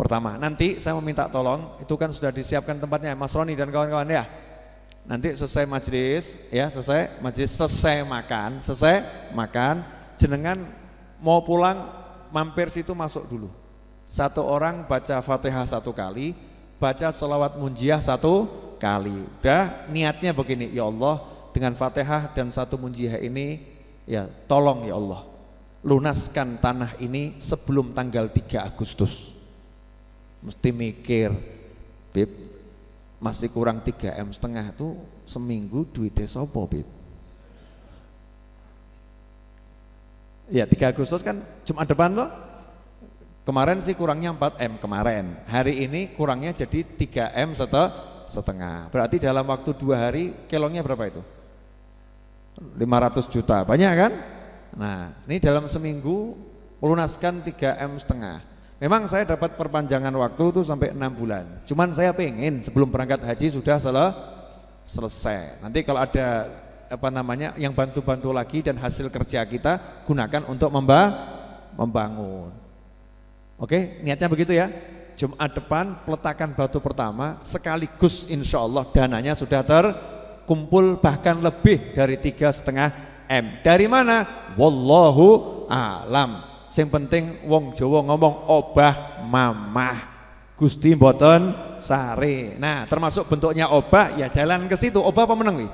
pertama. Nanti saya meminta tolong, itu kan sudah disiapkan tempatnya Mas Roni dan kawan-kawan ya. Nanti selesai majelis ya, selesai makan, jenengan mau pulang mampir situ masuk dulu. Satu orang baca Fatihah 1 kali, baca sholawat munjiah 1 kali. Udah niatnya begini, ya Allah dengan Fatihah dan 1 munjiah ini ya tolong ya Allah lunaskan tanah ini sebelum tanggal 3 Agustus. Mesti mikir, Bib, masih kurang 3,5 M tuh seminggu duitnya sopo Bib? Ya 3 Agustus kan Jumat depan loh. Kemarin sih kurangnya 4 M kemarin. Hari ini kurangnya jadi 3,5 M. Berarti dalam waktu 2 hari kelongnya berapa itu? 500 juta. Banyak kan? Nah, ini dalam seminggu melunaskan 3,5 M. Memang saya dapat perpanjangan waktu itu sampai 6 bulan. Cuman saya pengen sebelum berangkat haji sudah selesai. Nanti kalau ada yang bantu-bantu lagi dan hasil kerja kita gunakan untuk membangun. Oke, niatnya begitu ya. Jumat depan peletakan batu pertama sekaligus insya Allah dananya sudah terkumpul bahkan lebih dari 3,5 M. Dari mana? Wallahu a'lam. Yang penting wong Jawa ngomong obah mamah Gusti mboten sare. Nah, termasuk bentuknya obah ya jalan ke situ. Obah apa meneng nih?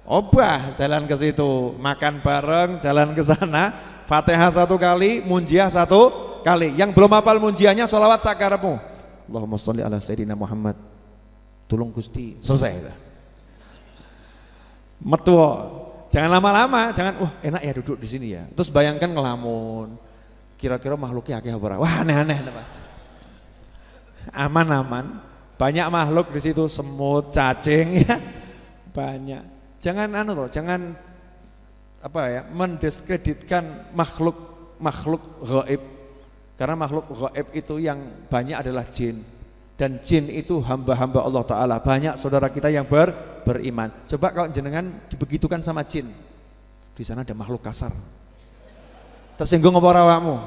Obah jalan ke situ, makan bareng, jalan ke sana, Fatihah 1 kali, munjiah 1 kali. Yang belum hafal munjiahnya sholawat sakarepmu. Allahumma sholli ala sayyidina Muhammad. Tolong Gusti, selesai. Metu. Jangan lama-lama, jangan enak ya duduk di sini ya. Terus bayangkan ngelamun. Kira-kira makhluknya akeh apa? Wah, aneh-aneh, Pak. Aman-aman. Banyak makhluk di situ, semut, cacing ya. Banyak. Jangan jangan mendiskreditkan makhluk gaib. Karena makhluk gaib itu yang banyak adalah jin. Dan jin itu hamba-hamba Allah Ta'ala. Banyak saudara kita yang beriman. Coba kalau jenengan dibegitukan sama jin, di sana ada makhluk kasar, tersinggung apa awakmu?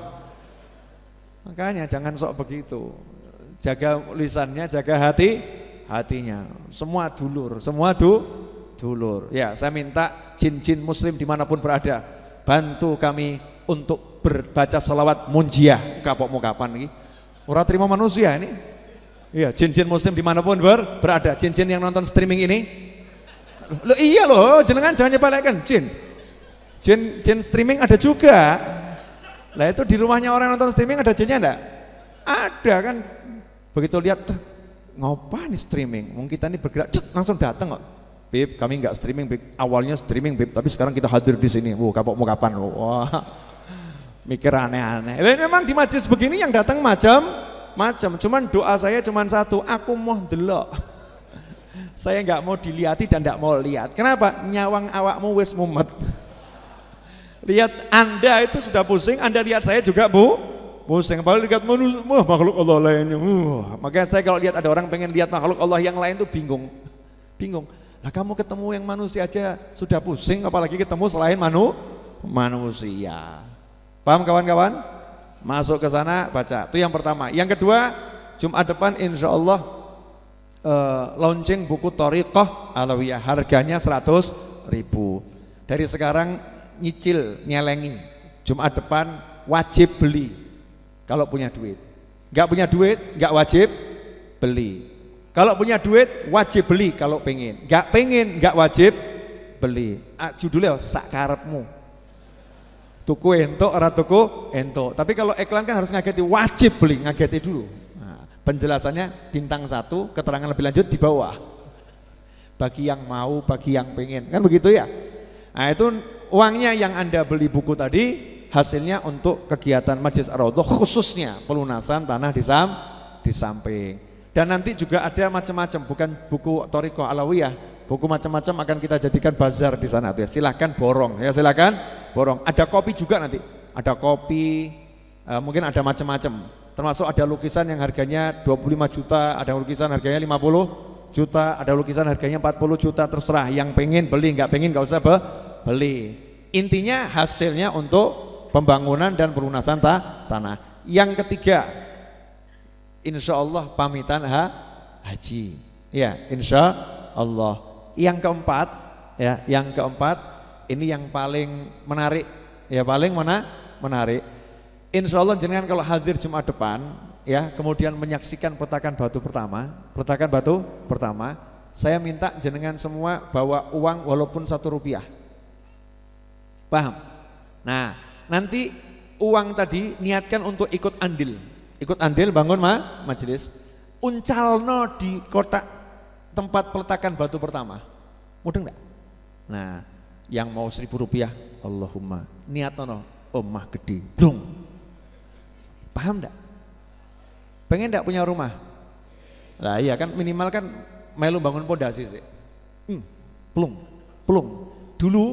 Makanya jangan sok begitu. Jaga lisannya, jaga hatinya. Semua dulur, dulur. Ya, saya minta jin-jin muslim dimanapun berada, bantu kami untuk berbaca sholawat munjiah kapokmu kapan ini. Ora terima manusia ini. Iya, jin-jin muslim dimanapun berada. Jin-jin yang nonton streaming ini. Loh iya loh, jenengan jangan nyepelekan jin streaming ada juga. Lah itu di rumahnya orang nonton streaming ada jinnya enggak? Ada kan. Begitu lihat ngopa nih streaming, mungkin kita ini bergerak langsung datang kok. Bib, kami enggak streaming, Bib. Awalnya streaming, Bib, tapi sekarang kita hadir di sini. Kapokmu kapan? Wah. Mikir aneh-aneh. Memang di majelis begini yang datang macam-macam. Cuman doa saya cuman satu, aku mau delok. Saya enggak mau dilihati dan enggak mau lihat. Kenapa? Nyawang awakmu wis mumet. Lihat Anda itu sudah pusing, Anda lihat saya juga pusing. Apalagi lihat makhluk Allah lainnya. Makanya saya kalau lihat ada orang pengen lihat makhluk Allah yang lain tuh bingung. Lah kamu ketemu yang manusia aja sudah pusing, apalagi ketemu selain manusia. Paham kawan-kawan? Masuk ke sana baca. Itu yang pertama. Yang kedua, Jumat depan insya Allah launching buku Thariqah Alawiyah. Harganya 100.000. Dari sekarang nyicil, nyelengi. Jumat depan wajib beli kalau punya duit. Enggak punya duit, enggak wajib beli. Kalau punya duit wajib beli kalau pengen. Enggak pengen, enggak wajib beli. Judulnya sakarepmu. Tuku entuk, ora tuku entuk. Tapi kalau iklan kan harus ngageti, wajib beli, ngageti dulu. Nah, penjelasannya bintang 1, keterangan lebih lanjut di bawah. Bagi yang mau, bagi yang pengen, kan begitu ya. Nah itu uangnya yang Anda beli buku tadi, hasilnya untuk kegiatan Majelis Ar-Raudhah, khususnya pelunasan tanah di samping. Dan nanti juga ada macam-macam, bukan buku Thariqah Alawiyah, buku macam-macam akan kita jadikan bazar di sana tuh ya. Silahkan borong ya, silahkan borong. Ada kopi juga nanti, ada kopi, mungkin ada macam-macam. Termasuk ada lukisan yang harganya 25 juta, ada lukisan harganya 50 juta, ada lukisan harganya 40 juta, terserah. Yang pengen beli, nggak pengen nggak usah beli. Intinya hasilnya untuk pembangunan dan pelunasan tanah. Yang ketiga, insya Allah pamitan haji. Ya, insya Allah. Yang keempat, ini yang paling menarik. Ya, paling menarik. Insya Allah jenengan kalau hadir Jumat depan, ya, kemudian menyaksikan peletakan batu pertama, saya minta jenengan semua bawa uang walaupun Rp1. Paham? Nah, nanti uang tadi niatkan untuk ikut andil bangun majelis, uncalno di kotak tempat peletakan batu pertama. Mudah enggak? Nah, yang mau Rp1.000, Allahumma niatno omah gede, blung. Paham enggak? Pengen enggak punya rumah? Lah iya kan, minimal kan melu bangun pondasi sih. Plung. Dulu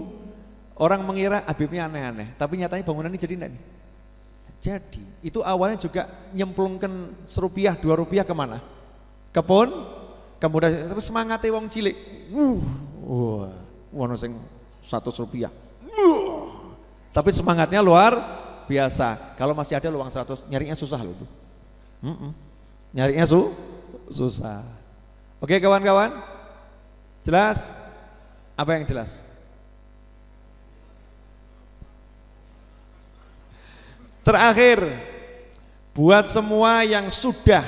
Orang mengira Habibnya aneh-aneh, tapi nyatanya bangunan ini jadi enggak nih? Jadi, itu awalnya juga nyemplungkan serupiah, 2 rupiah kemana? Kebun, kemudian semangatnya wong cilik. Wono sing 100 rupiah. Tapi semangatnya luar biasa. Kalau masih ada luang 100, nyarinya susah loh itu. Nyarinya susah. Oke kawan-kawan? Jelas? Apa yang jelas? Terakhir, buat semua yang sudah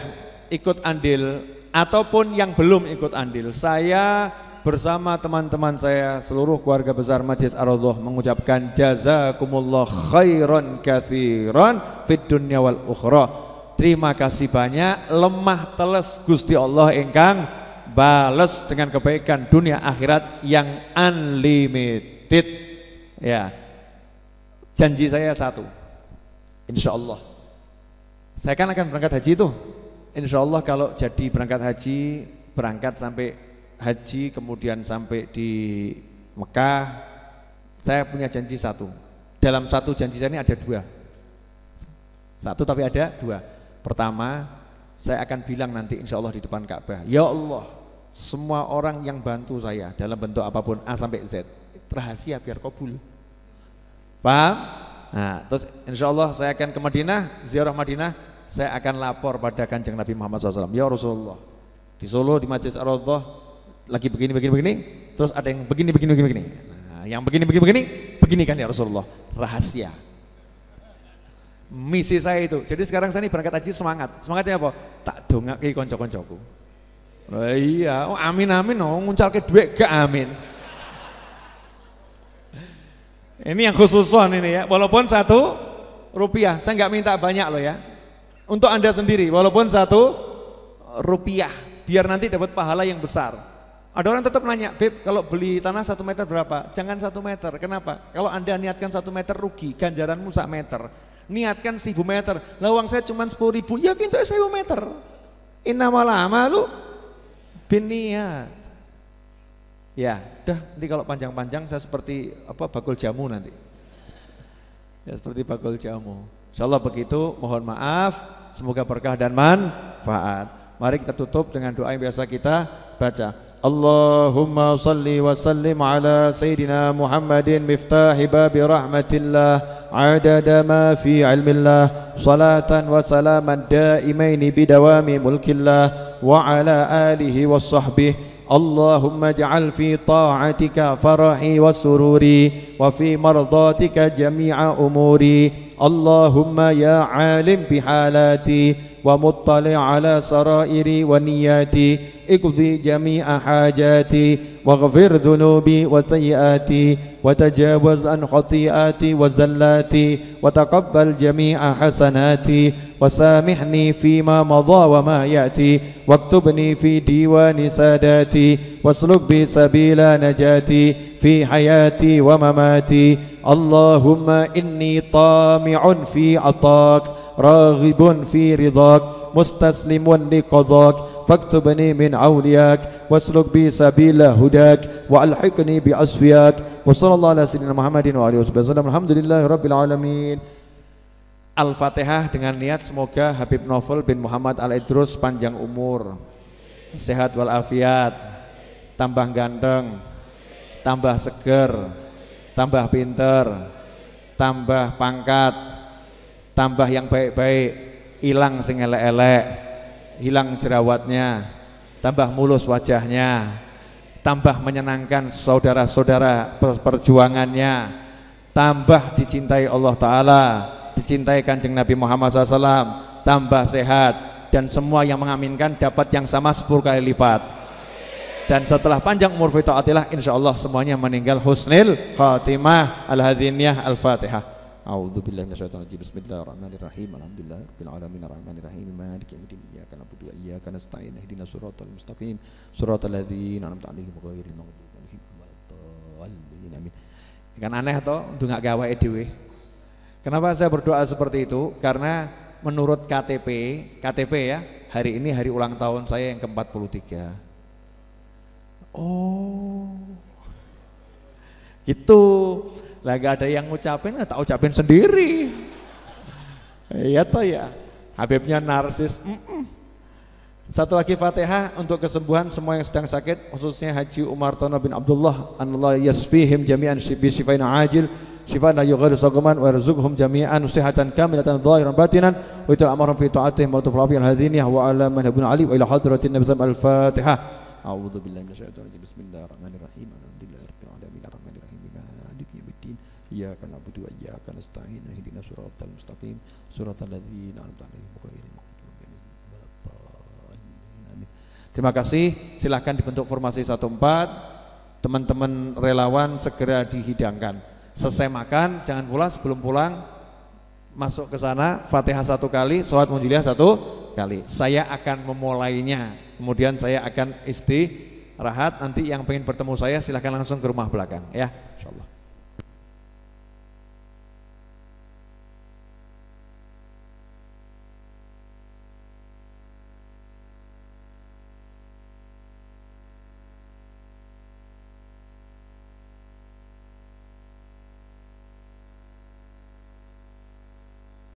ikut andil ataupun yang belum ikut andil, saya bersama teman-teman saya seluruh keluarga besar Majelis Ar-Raudhah mengucapkan jazakumullah khairan katsiran fid dunya wal ukhra. Terima kasih banyak, lemah teles Gusti Allah ingkang bales dengan kebaikan dunia akhirat yang unlimited. Ya. Janji saya satu. Insya Allah saya kan akan berangkat haji itu. Insya Allah kalau jadi berangkat haji, berangkat sampai haji kemudian sampai di Mekah, saya punya janji satu. Dalam satu janji saya ini ada 2. Satu tapi ada 2. Pertama, saya akan bilang nanti insya Allah di depan Ka'bah, ya Allah, semua orang yang bantu saya dalam bentuk apapun A sampai Z, rahasia biar kabul. Paham? Nah, terus insya Allah saya akan ke Madinah, ziarah Madinah, saya akan lapor pada Kanjeng Nabi Muhammad SAW. Ya Rasulullah, di Solo di Majelis Ar-Raudhah lagi begini, terus ada yang begini. Nah, yang begini kan ya Rasulullah, rahasia. Misi saya itu. Jadi sekarang saya ini berangkat haji semangatnya apa? Tak dongake konco-koncoku. Iya, oh, amin, nguncalke duit gak amin. Ini yang khususon ini ya, walaupun 1 rupiah, saya nggak minta banyak loh ya. Untuk Anda sendiri, walaupun 1 rupiah, biar nanti dapat pahala yang besar. Ada orang tetap nanya, Beb, kalau beli tanah 1 meter berapa? Jangan 1 meter, kenapa? Kalau Anda niatkan 1 meter rugi, ganjaranmu 1 meter. Niatkan 1000 meter, lawang saya cuma 10.000, ya itu 1000 meter. Innamal a'malu binniyat. Ya, udah nanti kalau panjang-panjang saya seperti bakul jamu nanti. Ya seperti bakul jamu. Insyaallah begitu, mohon maaf, semoga berkah dan manfaat. Mari kita tutup dengan doa yang biasa kita baca. Allahumma salli wa sallim ala Sayyidina Muhammadin miftahi babi rahmatillah adada ma fi ilmillah salatan wa salaman daimaini bidawami mulkillah wa ala alihi wa sahbihi. اللهم اجعل في طاعتك فرحي وسروري وفي مرضاتك جميع أموري اللهم يا عالم بحالاتي ومطلع على سرائري ونياتي اقضي جميع حاجاتي واغفر ذنوبي وسيئاتي وتجاوز عن خطيئاتي وزلاتي وتقبل جميع حسناتي وسامحني فيما مضى وما يأتي واكتبني في ديوان ساداتي واسلك بي سبيل نجاتي في حياتي ومماتي اللهم إني طامع في عطاك راغب في رضاك مستسلم لقضاك فاكتبني من أولياك واسلك بي سبيل هداك وألحقني بأصفياك وصلى الله على سيدنا محمد وعلى آله وسلم الحمد لله رب العالمين. Al-Fatihah dengan niat semoga Habib Novel bin Muhammad Al-Idrus panjang umur, sehat walafiat, tambah ganteng, tambah seger, tambah pinter, tambah pangkat, tambah yang baik-baik, hilang sing elek-elek, hilang jerawatnya, tambah mulus wajahnya, tambah menyenangkan saudara-saudara perjuangannya, tambah dicintai Allah Ta'ala, dicintai Kanjeng Nabi Muhammad SAW, tambah sehat, dan semua yang mengaminkan dapat yang sama 10 kali lipat. Dan setelah panjang umur fi taatillah, insyaallah semuanya meninggal husnul khatimah. Al-hadiniyah Al-Fatihah. A'udzubillahi minasyaitonir rajim. Bismillahirrahmanirrahim. Alhamdulillahirabbil alamin arrahmanirrahim maliki yaumiddin. Iyyaka na'budu wa iyyaka nasta'in. Ihdinas siratal mustaqim. Siratal ladzina an'amta 'alaihim ghairil maghdubi 'alaihim waladdallin. Amin. Kan aneh toh ndongake awake dhewe. Kenapa saya berdoa seperti itu? Karena menurut KTP ya, hari ini hari ulang tahun saya yang ke-43. Oh, gitu. Lah gak ada yang ngucapin, tak ucapin sendiri. Iya toh ya. Habibnya narsis. Satu lagi Fatihah untuk kesembuhan semua yang sedang sakit, khususnya Haji Umar Tono bin Abdullah, Allah yasfihim jami'an bi sifain ajil, shifaan la yughadiru saqaman wa yarzuqhum jami'an sihhatan kamilatan dhahiran batinan wa ital amrahum fi ta'atihim wa tuflafi al-hadiniyah wa ala man ibn ali wa ila hadratin nabi al-Fatihah. A'udzu billahi minasyaitonir rajim. Bismillahirrahmanirrahim. Alhamdulillahirabbil alamin arrahmanir rahim maliki yaumiddin. Iyyaka na'budu wa iyyaka nasta'in. Ihdinas siratal mustaqim. Siratal ladzina an'amta 'alaihim ghairil maghdubi 'alaihim waladdallin. Terima kasih. Silahkan dibentuk formasi 14. Teman-teman relawan segera dihidangkan. Selesai makan, jangan pula sebelum pulang masuk ke sana Fatihah 1 kali, sholat munjiliyah 1 kali. Saya akan memulainya. Kemudian saya akan istirahat. Nanti yang pengen bertemu saya silahkan langsung ke rumah belakang ya, insyaallah.